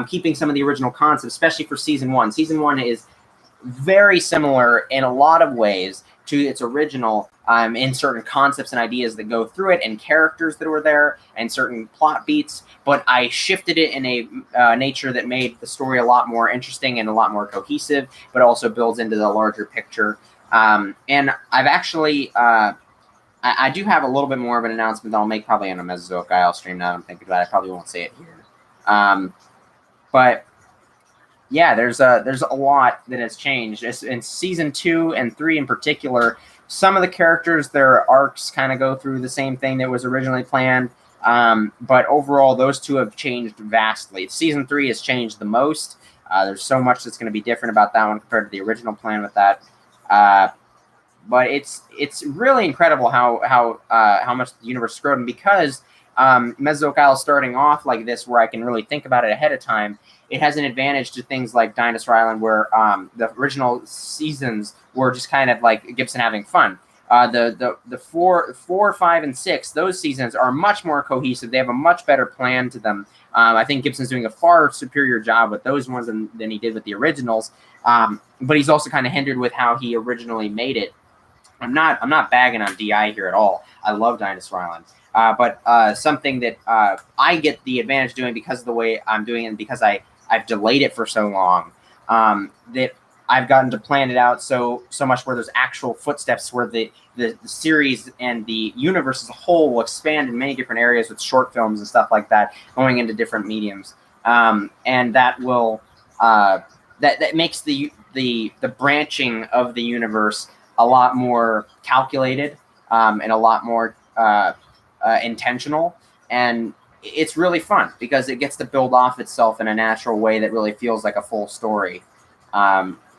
Keeping some of the original concepts, especially for season 1. Season 1 is very similar in a lot of ways to its original in certain concepts and ideas that go through it and characters that were there and certain plot beats, but I shifted it in a nature that made the story a lot more interesting and a lot more cohesive, but also builds into the larger picture. And I've actually, I do have a little bit more of an announcement that I'll make probably on a Mesozoic Isle stream now that I'm thinking about it. I probably won't say it here. But yeah, there's a lot that has changed. In season 2 and 3 in particular, some of the characters, their arcs kind of go through the same thing that was originally planned. But overall, those 2 have changed vastly. Season 3 has changed the most. There's so much that's going to be different about that one compared to the original plan with that. But it's really incredible how much the universe has grown, because Mesozoic Isle starting off like this, where I can really think about it ahead of time. It has an advantage to things like Dinosaur Island, where the original seasons were just kind of like Gibson having fun. The 4, 5, and 6, those seasons are much more cohesive. They have a much better plan to them. I think Gibson's doing a far superior job with those ones than he did with the originals. But he's also kind of hindered with how he originally made it. I'm not bagging on DI here at all. I love Dinosaur Island. But something that I get the advantage doing because of the way I'm doing it, and because I've delayed it for so long, that I've gotten to plan it out so much where there's actual footsteps where the series and the universe as a whole will expand in many different areas with short films and stuff like that, going into different mediums. And that will that makes the branching of the universe a lot more calculated and a lot more intentional, and it's really fun because it gets to build off itself in a natural way that really feels like a full story.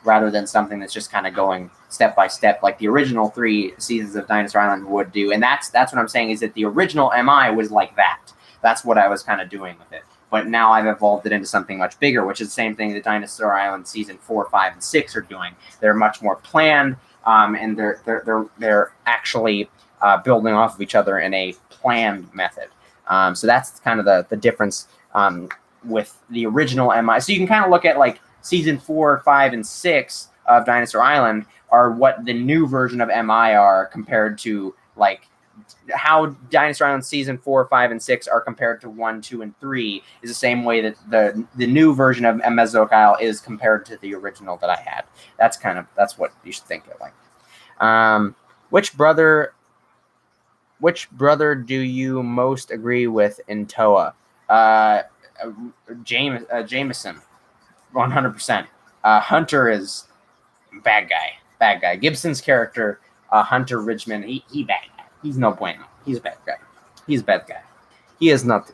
rather than something that's just kind of going step by step like the original 3 seasons of Dinosaur Island would do. And that's what I'm saying, is that the original MI was like that. That's what I was kind of doing with it. But now I've evolved it into something much bigger, which is the same thing that Dinosaur Island season 4, 5, and 6 are doing. They're much more planned, and they're actually building off of each other in a planned method. So that's kind of the difference with the original MI. So you can kind of look at like season 4, 5, and 6 of Dinosaur Island are what the new version of MI are compared to like how Dinosaur Island season 4, 5, and 6 are compared to 1, 2, and 3 is the same way that the new version of Mesozoic Isle is compared to the original that I had. That's what you should think of like. Which brother do you most agree with in Toa? Jameson, 100%. Hunter is bad guy. Gibson's character, Hunter Richmond, he bad guy. He's no bueno. He's a bad guy. He is no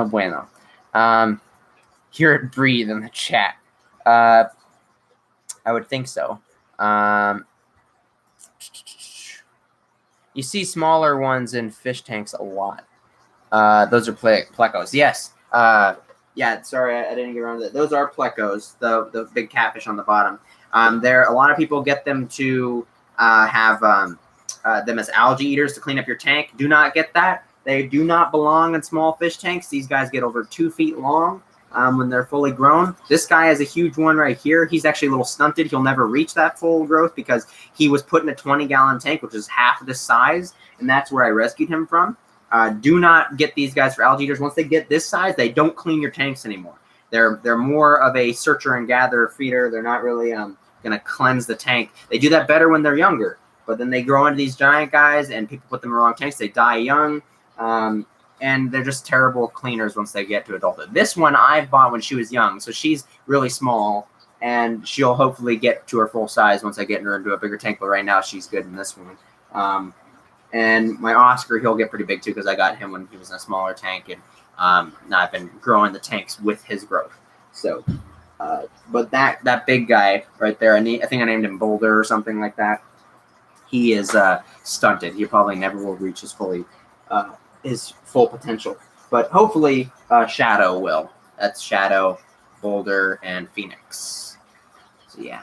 bueno. Hear it breathe in the chat. I would think so. You see smaller ones in fish tanks a lot. Those are plecos. Yes. Yeah. Sorry, I didn't get around to that. Those are plecos. The big catfish on the bottom. A lot of people get them to have them as algae eaters to clean up your tank. Do not get that. They do not belong in small fish tanks. These guys get over 2 feet long when they're fully grown. This guy is a huge one right here. He's actually a little stunted. He'll never reach that full growth because he was put in a 20-gallon tank, which is half the size, and that's where I rescued him from. Do not get these guys for algae eaters. Once they get this size, they don't clean your tanks anymore. They're more of a searcher and gatherer feeder. They're not really going to cleanse the tank. They do that better when they're younger, but then they grow into these giant guys, and people put them in the wrong tanks. They die young, and they're just terrible cleaners once they get to adulthood. This one I bought when she was young, so she's really small, and she'll hopefully get to her full size once I get her into a bigger tank, but right now she's good in this one. And my Oscar, he'll get pretty big too because I got him when he was in a smaller tank, and now I've been growing the tanks with his growth. So, but that big guy right there, I think I named him Boulder or something like that. He is stunted. He probably never will reach his full potential, but hopefully Shadow will. That's Shadow, Boulder, and Phoenix. So yeah,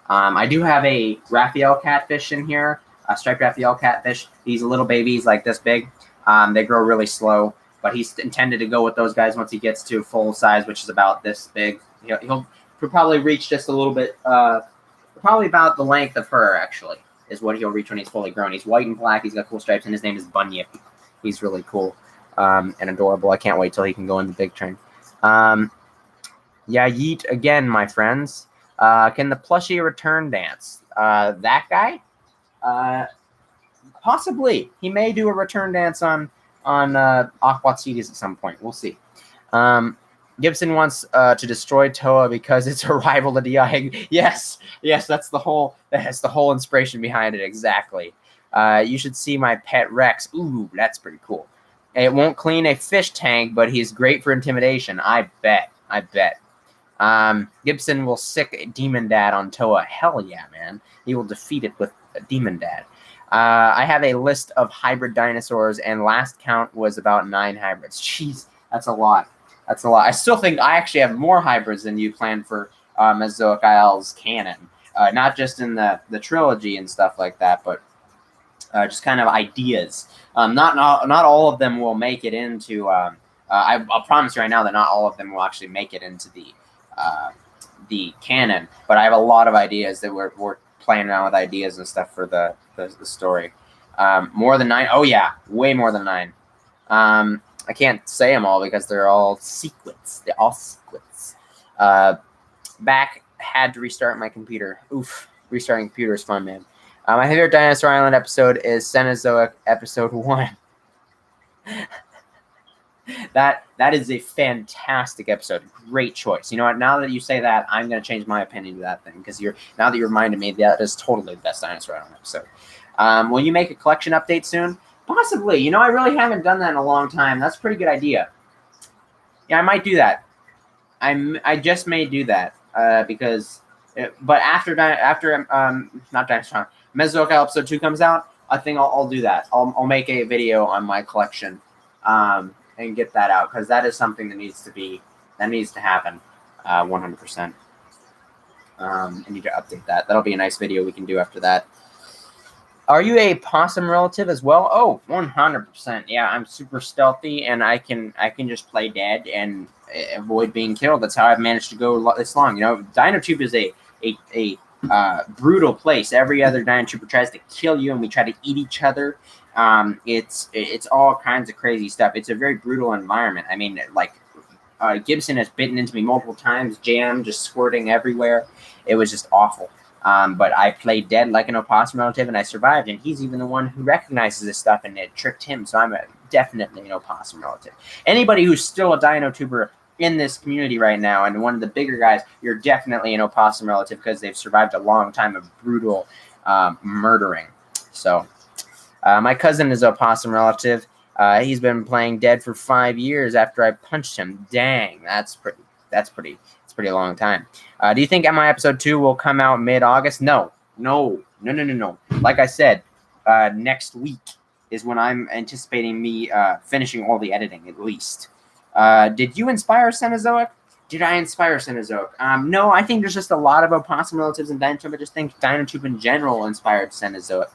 I do have a Raphael catfish in here. A striped Raphael catfish. He's a little baby. He's like this big. They grow really slow, but he's intended to go with those guys once he gets to full size, which is about this big. He'll probably reach just a little bit, probably about the length of her, actually, is what he'll reach when he's fully grown. He's white and black. He's got cool stripes, and his name is Bunyip. He's really cool and adorable. I can't wait till he can go in the big train. Yeah, yeet again, my friends. Can the plushie return dance? That guy? Possibly. He may do a return dance on Aquatsides at some point. We'll see. Gibson wants to destroy Toa because it's a rival to DI. Yes, that's the whole inspiration behind it. Exactly. You should see my pet Rex. Ooh, that's pretty cool. It won't clean a fish tank, but he's great for intimidation. I bet. Gibson will sick a Demon Dad on Toa. Hell yeah, man. He will defeat it with a Demon Dad. I have a list of hybrid dinosaurs, and last count was about 9 hybrids. Jeez, that's a lot. I still think I actually have more hybrids than you planned for Mesozoic Isle's canon. Not just in the trilogy and stuff like that, but just kind of ideas. Not all of them will make it into... I'll promise you right now that not all of them will actually make it into the canon, but I have a lot of ideas that we're playing around with ideas and stuff for the story. More than 9? Oh yeah, way more than 9. I can't say them all because they're all secrets. Back, had to restart my computer. Oof, restarting computer is fun, man. My favorite Dinosaur Island episode is Cenozoic episode 1. That is a fantastic episode. Great choice. You know what? Now that you say that, I'm going to change my opinion to that thing because now that you reminded me, that is totally the best Dinosaur Island episode. Will you make a collection update soon? Possibly. You know, I really haven't done that in a long time. That's a pretty good idea. Yeah, I might do that. I just may do that because But after not Dinosaur, Mesozoic episode 2 comes out, I think I'll do that. I'll make a video on my collection, and get that out, because that is something that needs to happen, 100%. I need to update that. That'll be a nice video we can do after that. Are you a possum relative as well? Oh, 100%. Yeah, I'm super stealthy, and I can just play dead and avoid being killed. That's how I've managed to go this long. You know, DinoTube is a brutal place. Every other Dinotuber tries to kill you, and we try to eat each other. It's all kinds of crazy stuff. It's a very brutal environment. I mean, like, Gibson has bitten into me multiple times, jam just squirting everywhere. It was just awful. But I played dead like an opossum relative, and I survived, and he's even the one who recognizes this stuff, and it tricked him, so I'm definitely an opossum relative. Anybody who's still a DinoTuber in this community right now, and one of the bigger guys, you're definitely an opossum relative, because they've survived a long time of brutal murdering. So my cousin is an opossum relative. He's been playing dead for 5 years after I punched him. Dang, it's a pretty long time. Do you think MI episode 2 will come out mid-August? No. Like I said, next week is when I'm anticipating me finishing all the editing, at least. Did you inspire Cenozoic? Did I inspire Cenozoic? No, I think there's just a lot of opossum relatives in Dinotube. I just think Dinotube in general inspired Cenozoic.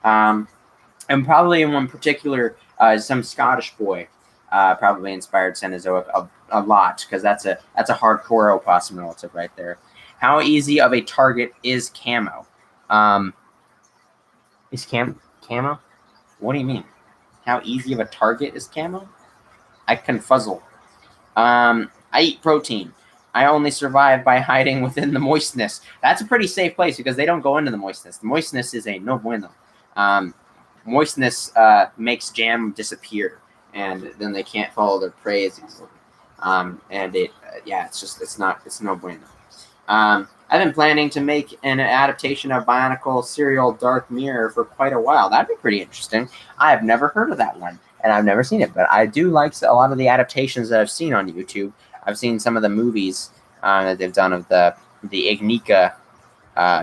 And probably in one particular, some Scottish boy probably inspired Cenozoic a lot, because that's a hardcore opossum relative right there. How easy of a target is camo? Is camo? What do you mean? How easy of a target is camo? I confuzzle. I eat protein. I only survive by hiding within the moistness. That's a pretty safe place, because they don't go into the moistness. The moistness is a no bueno. Moistness makes jam disappear, and then they can't follow their prey as easily. And it's no bueno. I've been planning to make an adaptation of Bionicle Serial Dark Mirror for quite a while. That'd be pretty interesting. I have never heard of that one, and I've never seen it, but I do like a lot of the adaptations that I've seen on YouTube. I've seen some of the movies that they've done of the Ignika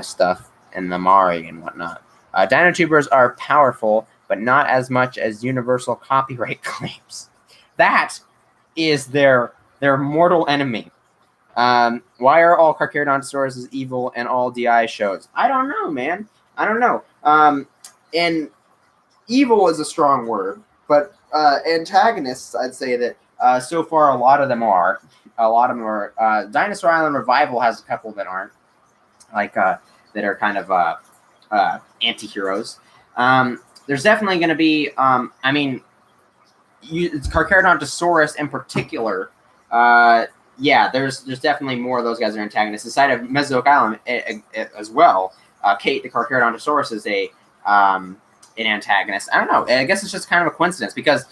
stuff and the Mari and whatnot. Dinotubers are powerful, but not as much as universal copyright claims. That is their mortal enemy. Why are all Carcharodontosaurus evil and all DI shows? I don't know, man. I don't know. And evil is a strong word, but antagonists, I'd say that so far a lot of them are. Dinosaur Island Revival has a couple that aren't, like that are kind of anti-heroes. There's definitely going to be, it's Carcharodontosaurus in particular. There's definitely more of those guys are antagonists. Inside of Mesozoic Island as well, Kate, the Carcharodontosaurus, is an antagonist. I don't know. I guess it's just kind of a coincidence, because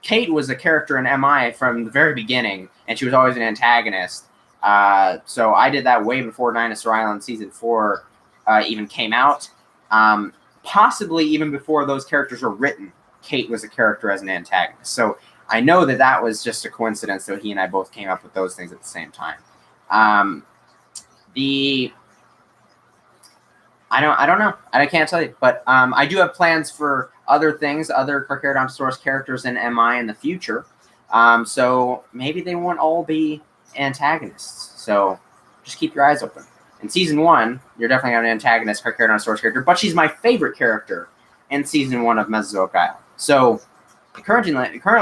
Kate was a character in MI from the very beginning, and she was always an antagonist. So I did that way before Dinosaur Island Season 4 even came out. Possibly even before those characters were written, Kate was a character as an antagonist. So I know that was just a coincidence that he and I both came up with those things at the same time. I don't know. I can't tell you. But I do have plans for other things, other Carcharodontosaurus characters in MI in the future. So maybe they won't all be antagonists. So just keep your eyes open. In Season 1, you're definitely an antagonist Carcharodontosaurus character, but she's my favorite character in Season 1 of Mesozoic Island. So currently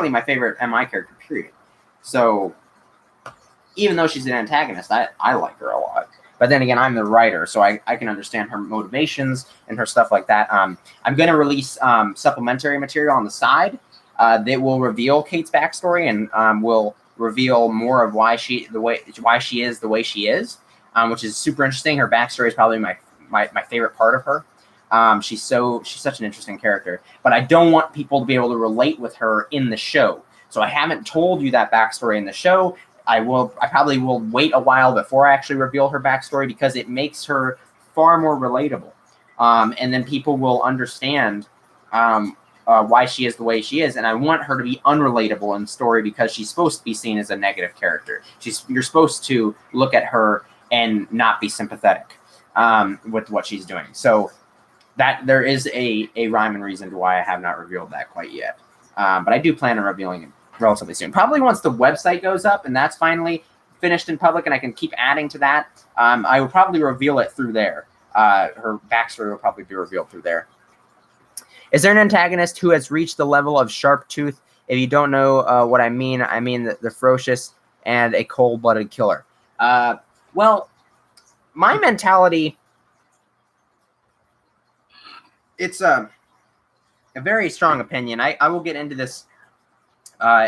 my favorite MI character, period. So even though she's an antagonist, I like her a lot. But then again, I'm the writer, so I can understand her motivations and her stuff like that. I'm going to release supplementary material on the side that will reveal Kate's backstory and will reveal more of why she is the way she is. Which is super interesting. Her backstory is probably my favorite part of her. She's such an interesting character, but I don't want people to be able to relate with her in the show. So I haven't told you that backstory in the show. I probably will wait a while before I actually reveal her backstory, because it makes her far more relatable. And then people will understand why she is the way she is. And I want her to be unrelatable in the story, because she's supposed to be seen as a negative character. You're supposed to look at her and not be sympathetic with what she's doing. So that there is a rhyme and reason to why I have not revealed that quite yet. But I do plan on revealing it relatively soon. Probably once the website goes up and that's finally finished in public and I can keep adding to that, I will probably reveal it through there. Her backstory will probably be revealed through there. Is there an antagonist who has reached the level of sharp tooth? If you don't know what I mean the ferocious and a cold-blooded killer. Well, my mentality, it's a very strong opinion. I will get into this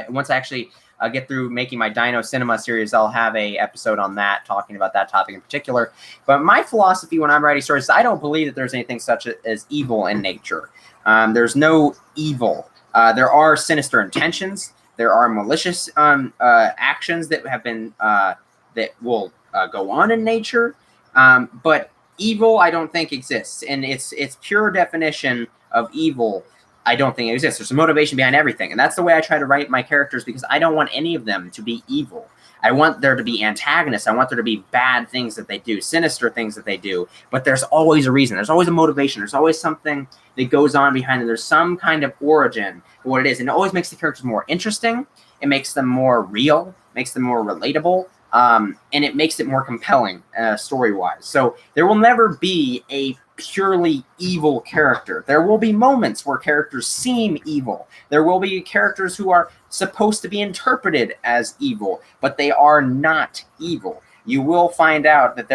once I actually get through making my Dino Cinema series. I'll have a episode on that, talking about that topic in particular. But my philosophy when I'm writing stories is I don't believe that there's anything such as evil in nature. There's no evil. There are sinister intentions. There are malicious actions that have been that will go on in nature. But evil, I don't think exists, and its pure definition of evil, I don't think it exists. There's a motivation behind everything, and that's the way I try to write my characters, because I don't want any of them to be evil. I want there to be antagonists. I want there to be bad things that they do, sinister things that they do, but there's always a reason. There's always a motivation. There's always something that goes on behind it. There's some kind of origin for what it is, and it always makes the characters more interesting. It makes them more real, makes them more relatable, and it makes it more compelling story-wise. So there will never be a purely evil character. There will be moments where characters seem evil. There will be characters who are supposed to be interpreted as evil, but they are not evil. You will find out that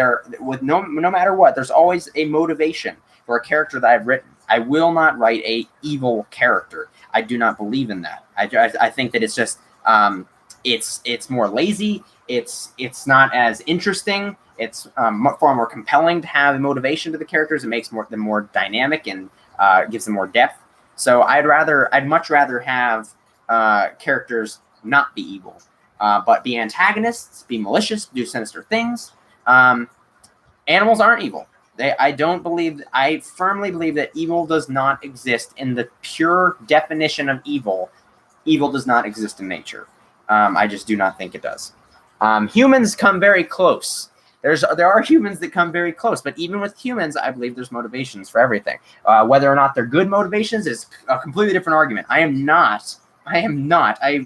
no matter what, there's always a motivation for a character that I've written. I will not write a evil character. I do not believe in that. I think that it's just it's more lazy. It's not as interesting. It's far more compelling to have a motivation to the characters. It makes them more dynamic and gives them more depth. So I'd much rather have characters not be evil, but be antagonists, be malicious, do sinister things. Animals aren't evil. I firmly believe that evil does not exist in the pure definition of evil. Evil does not exist in nature. I just do not think it does. Humans come very close. There are humans that come very close, but even with humans, I believe there's motivations for everything. Whether or not they're good motivations is a completely different argument. I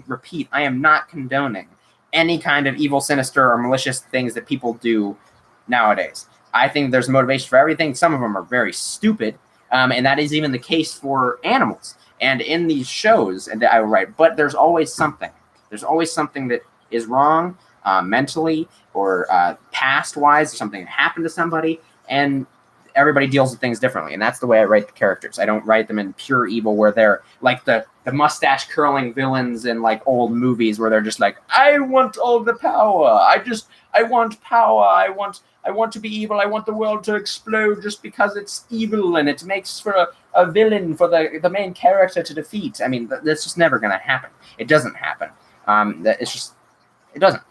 repeat, I am not condoning any kind of evil, sinister, or malicious things that people do nowadays. I think there's motivation for everything. Some of them are very stupid, and that is even the case for animals. And in these shows that I write, but there's always something. There's always something that is wrong mentally or past-wise, or something that happened to somebody, and everybody deals with things differently. And that's the way I write the characters. I don't write them in pure evil where they're like the mustache-curling villains in like old movies where they're just like, I want all the power. I want power. I want to be evil. I want the world to explode just because it's evil and it makes for a villain for the main character to defeat. I mean, that's just never going to happen. It doesn't happen. It doesn't.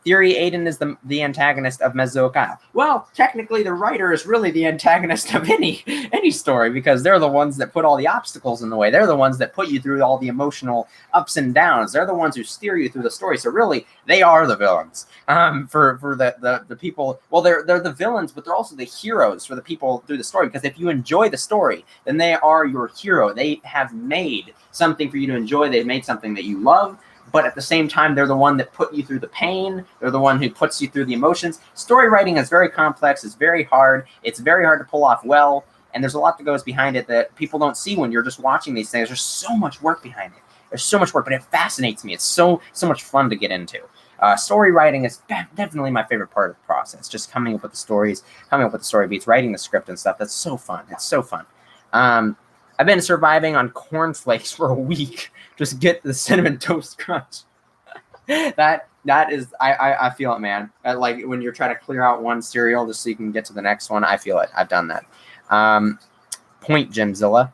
Theory Aiden is the antagonist of Mesozoic Isle. Well, technically the writer is really the antagonist of any story, because they're the ones that put all the obstacles in the way. They're the ones that put you through all the emotional ups and downs. They're the ones who steer you through the story. So really, they are the villains for the people. Well, they're the villains, but they're also the heroes for the people through the story, because if you enjoy the story, then they are your hero. They have made something for you to enjoy. They've made something that you love. But at the same time, they're the one that put you through the pain. They're the one who puts you through the emotions. Story writing is very complex. It's very hard. It's very hard to pull off well. And there's a lot that goes behind it that people don't see when you're just watching these things. There's so much work behind it. There's so much work, but it fascinates me. It's so much fun to get into. Story writing is definitely my favorite part of the process. Just coming up with the stories, coming up with the story beats, writing the script and stuff. That's so fun. It's so fun. I've been surviving on cornflakes for a week. Just get the cinnamon toast crunch. that is, I feel it, man. Like when you're trying to clear out one cereal just so you can get to the next one. I feel it. I've done that. Point Jimzilla.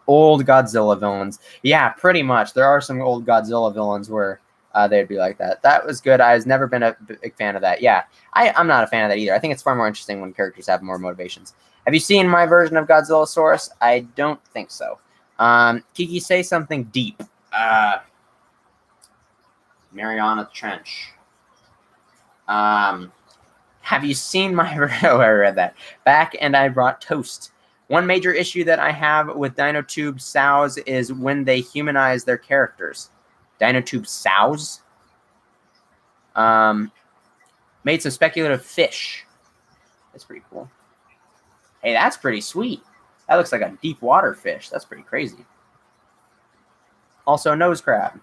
Old Godzilla villains. Yeah, pretty much. There are some old Godzilla villains where they'd be like that. That was good. I've never been a big fan of that. Yeah, I'm not a fan of that either. I think it's far more interesting when characters have more motivations. Have you seen my version of Godzillasaurus? I don't think so. Kiki, say something deep. Mariana Trench. Have you seen my... Oh, I read that. Back and I brought toast. One major issue that I have with DinoTube sows is when they humanize their characters. DinoTube sows? Made some speculative fish. That's pretty cool. Hey, that's pretty sweet. That looks like a deep water fish. That's pretty crazy. Also, a nose crab.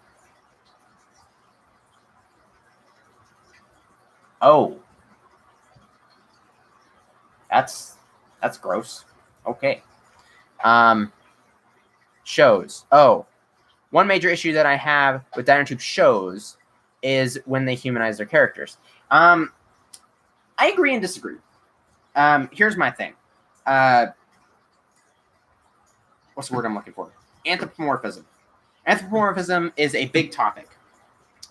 Oh. That's gross. Okay. Shows. Oh. One major issue that I have with DinoTube shows is when they humanize their characters. I agree and disagree. Here's my thing. What's the word I'm looking for? Anthropomorphism. Anthropomorphism is a big topic.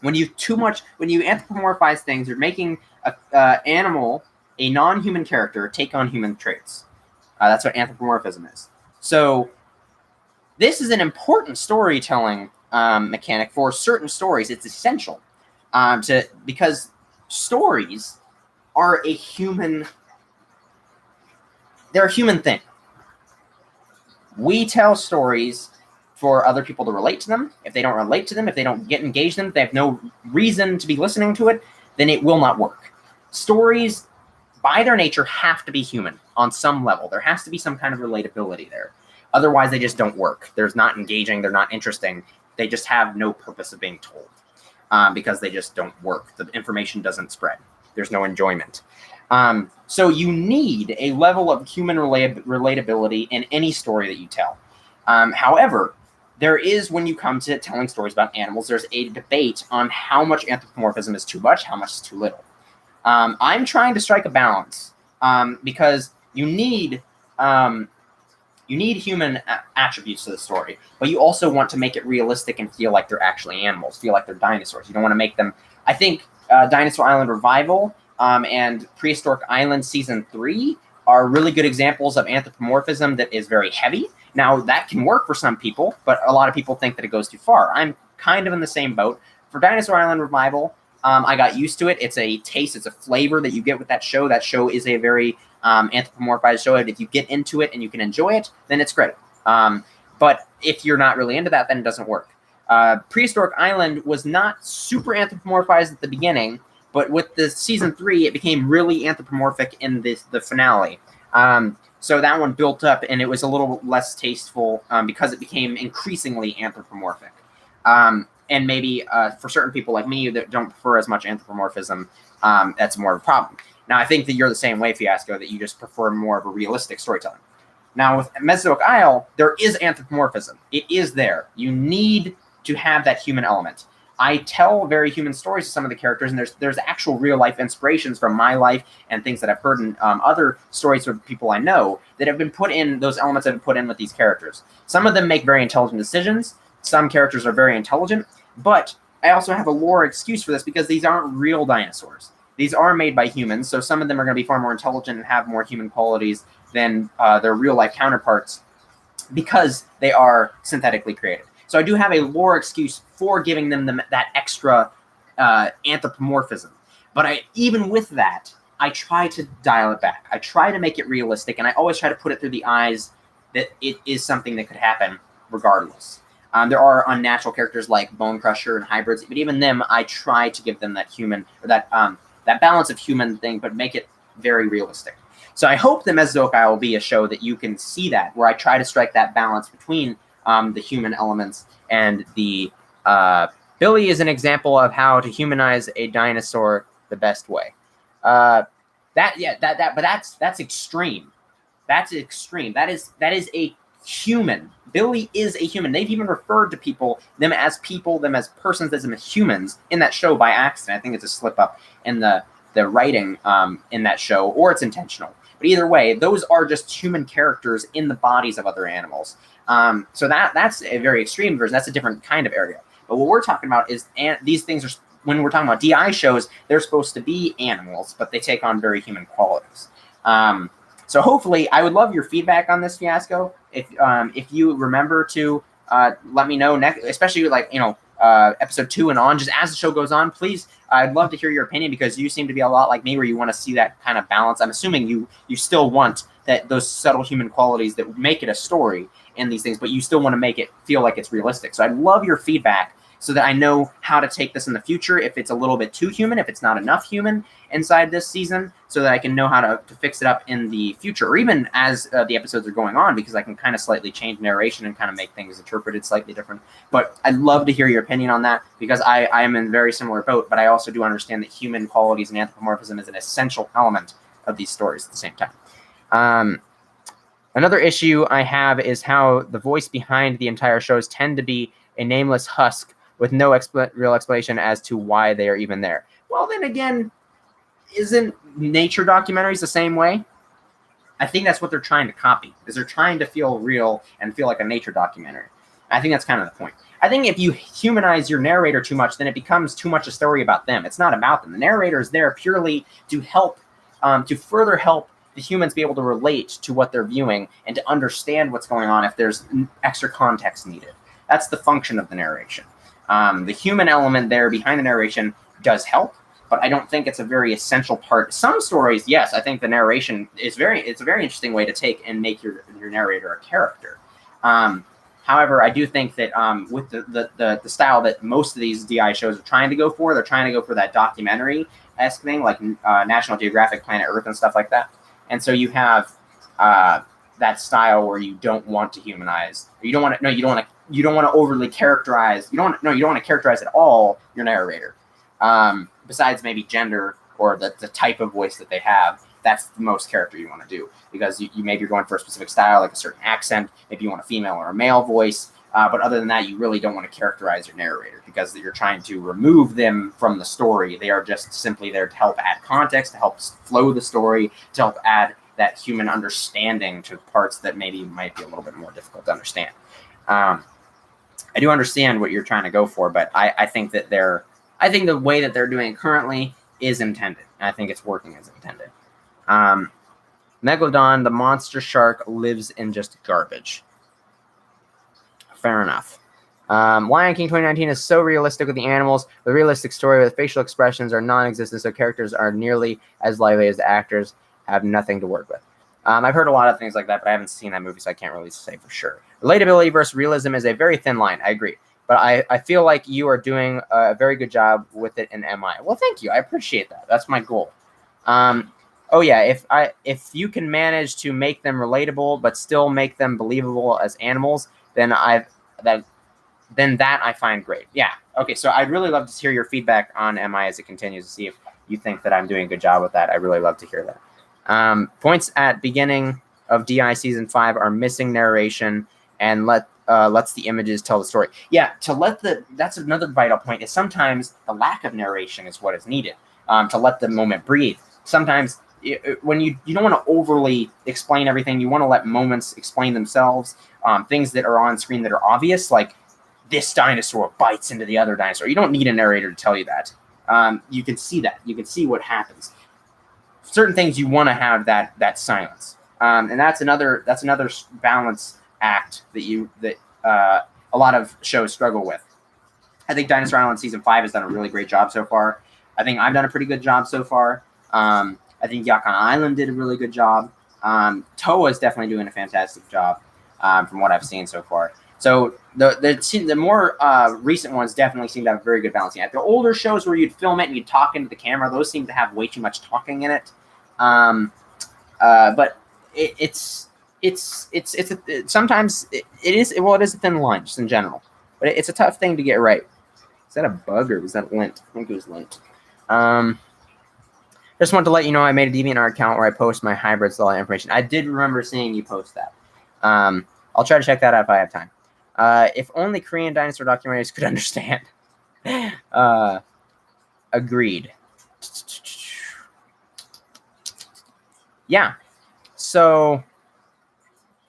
When you anthropomorphize things, you're making an animal, a non-human character, take on human traits. That's what anthropomorphism is. So this is an important storytelling mechanic for certain stories. It's essential because stories are a human. They're a human thing. We tell stories for other people to relate to them. If they don't relate to them, if they don't get engaged in them, if they have no reason to be listening to it, then it will not work. Stories, by their nature, have to be human on some level. There has to be some kind of relatability there. Otherwise, they just don't work. They're not engaging. They're not interesting. They just have no purpose of being told because they just don't work. The information doesn't spread. There's no enjoyment. So you need a level of human relatability in any story that you tell. However, there is, when you come to telling stories about animals, there's a debate on how much anthropomorphism is too much, how much is too little. I'm trying to strike a balance because you need human attributes to the story, but you also want to make it realistic and feel like they're actually animals, feel like they're dinosaurs. You don't want to make them... I think Dinosaur Island Revival and Prehistoric Island Season 3 are really good examples of anthropomorphism that is very heavy. Now, that can work for some people, but a lot of people think that it goes too far. I'm kind of in the same boat. For Dinosaur Island Revival, I got used to it. It's a taste, it's a flavor that you get with that show. That show is a very anthropomorphized show. If you get into it and you can enjoy it, then it's great. But if you're not really into that, then it doesn't work. Prehistoric Island was not super anthropomorphized at the beginning, but with the Season 3, it became really anthropomorphic in the finale. So that one built up, and it was a little less tasteful because it became increasingly anthropomorphic. And maybe for certain people like me that don't prefer as much anthropomorphism, that's more of a problem. Now, I think that you're the same way, Fiasco, that you just prefer more of a realistic storytelling. Now, with Mesozoic Isle, there is anthropomorphism. It is there. You need to have that human element. I tell very human stories to some of the characters, and there's actual real-life inspirations from my life and things that I've heard in other stories from people I know that have been put in, those elements have been put in with these characters. Some of them make very intelligent decisions. Some characters are very intelligent, but I also have a lore excuse for this because these aren't real dinosaurs. These are made by humans, so some of them are going to be far more intelligent and have more human qualities than their real-life counterparts because they are synthetically created. So I do have a lore excuse for giving them that extra anthropomorphism. But even with that, I try to dial it back. I try to make it realistic, and I always try to put it through the eyes that it is something that could happen regardless. There are unnatural characters like Bone Crusher and hybrids, but even them, I try to give them that human, or that balance of human thing, but make it very realistic. So I hope the Mesozoic Isle will be a show that you can see that, where I try to strike that balance between the human elements and the... Billy is an example of how to humanize a dinosaur the best way. But that's extreme. That's extreme. That is a human. Billy is a human. They've even referred to them as persons, them as humans in that show by accident. I think it's a slip up in the writing in that show, or it's intentional. But either way, those are just human characters in the bodies of other animals. So that's a very extreme version. That's a different kind of area. But what we're talking about is these things are, when we're talking about DI shows, they're supposed to be animals, but they take on very human qualities. So hopefully, I would love your feedback on this, Fiasco. If you remember to let me know, especially episode 2 and on, just as the show goes on, please, I'd love to hear your opinion, because you seem to be a lot like me, where you want to see that kind of balance. I'm assuming you still want those subtle human qualities that make it a story in these things, but you still want to make it feel like it's realistic. So I'd love your feedback, so that I know how to take this in the future, if it's a little bit too human, if it's not enough human inside this season, so that I can know how to fix it up in the future, or even as the episodes are going on, because I can kind of slightly change narration and kind of make things interpreted slightly different. But I'd love to hear your opinion on that, because I am in a very similar boat, but I also do understand that human qualities and anthropomorphism is an essential element of these stories at the same time. Another issue I have is how the voice behind the entire shows tend to be a nameless husk with no real explanation as to why they are even there. Well, then again, isn't nature documentaries the same way? I think that's what they're trying to copy, is they're trying to feel real and feel like a nature documentary. I think that's kind of the point. I think if you humanize your narrator too much, then it becomes too much a story about them. It's not about them. The narrator is there purely to help, to further help the humans be able to relate to what they're viewing and to understand what's going on if there's extra context needed. That's the function of the narration. The human element there behind the narration does help, but I don't think it's a very essential part. Some stories, yes, I think the narration is it's a very interesting way to take and make your narrator a character. However, I do think that with the style that most of these DI shows are trying to go for, they're trying to go for that documentary-esque thing, like National Geographic, Planet Earth, and stuff like that. And so you have that style where you don't want to humanize. You don't want to overly characterize. You don't want to characterize at all your narrator. Besides maybe gender or the type of voice that they have, that's the most character you want to do, because you maybe you're going for a specific style, like a certain accent. Maybe you want a female or a male voice. But other than that, you really don't want to characterize your narrator, because you're trying to remove them from the story. They are just simply there to help add context, to help flow the story, to help add that human understanding to parts that maybe might be a little bit more difficult to understand. I do understand what you're trying to go for, but I think that I think the way that they're doing it currently is intended. And I think it's working as intended. Megalodon, the monster shark, lives in just garbage. Fair enough. Lion King 2019 is so realistic with the animals. The realistic story with facial expressions are non-existent, so characters are nearly as lively as the actors have nothing to work with. I've heard a lot of things like that, but I haven't seen that movie, so I can't really say for sure. Relatability versus realism is a very thin line. I agree. But I feel like you are doing a very good job with it in MI. Well, thank you. I appreciate that. That's my goal. Oh yeah, if you can manage to make them relatable but still make them believable as animals, then that I find great. Yeah. Okay, so I'd really love to hear your feedback on MI as it continues, to see if you think that I'm doing a good job with that. I'd really love to hear that. Points at beginning of DI Season 5 are missing narration and lets the images tell the story. Yeah, that's another vital point, is sometimes the lack of narration is what is needed, to let the moment breathe. Sometimes when you don't want to overly explain everything, you want to let moments explain themselves, things that are on screen that are obvious, like this dinosaur bites into the other dinosaur. You don't need a narrator to tell you that. You can see that. You can see what happens. Certain things you want to have that silence, and that's another balance act that a lot of shows struggle with. I think Dinosaur Island Season 5 has done a really great job so far. I think I've done a pretty good job so far. I think Yukon Island did a really good job. Toa is definitely doing a fantastic job from what I've seen so far. So the more recent ones definitely seem to have a very good balancing act. The older shows where you'd film it and you'd talk into the camera, those seem to have way too much talking in it. But sometimes it is a thin line just in general, but it's a tough thing to get right. Is that a bug or was that lint? I think it was lint. Just want to let you know I made a DeviantArt account where I post my hybrids, all that information. I did remember seeing you post that. I'll try to check that out if I have time. If only Korean dinosaur documentaries could understand. Agreed. Yeah. So,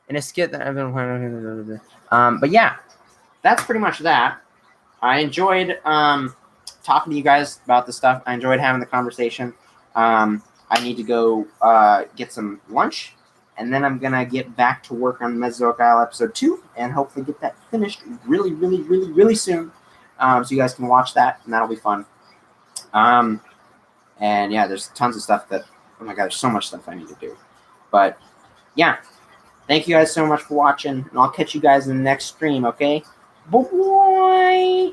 in a skit that I've been but yeah, that's pretty much that. I enjoyed talking to you guys about this stuff. I enjoyed having the conversation. I need to go get some lunch, and then I'm going to get back to work on Mesozoic Isle Episode 2, and hopefully get that finished really, really, really, really soon. so you guys can watch that, and that'll be fun. And yeah, there's tons of stuff that, oh my god, there's so much stuff I need to do. But yeah, thank you guys so much for watching, and I'll catch you guys in the next stream, okay? Bye-bye!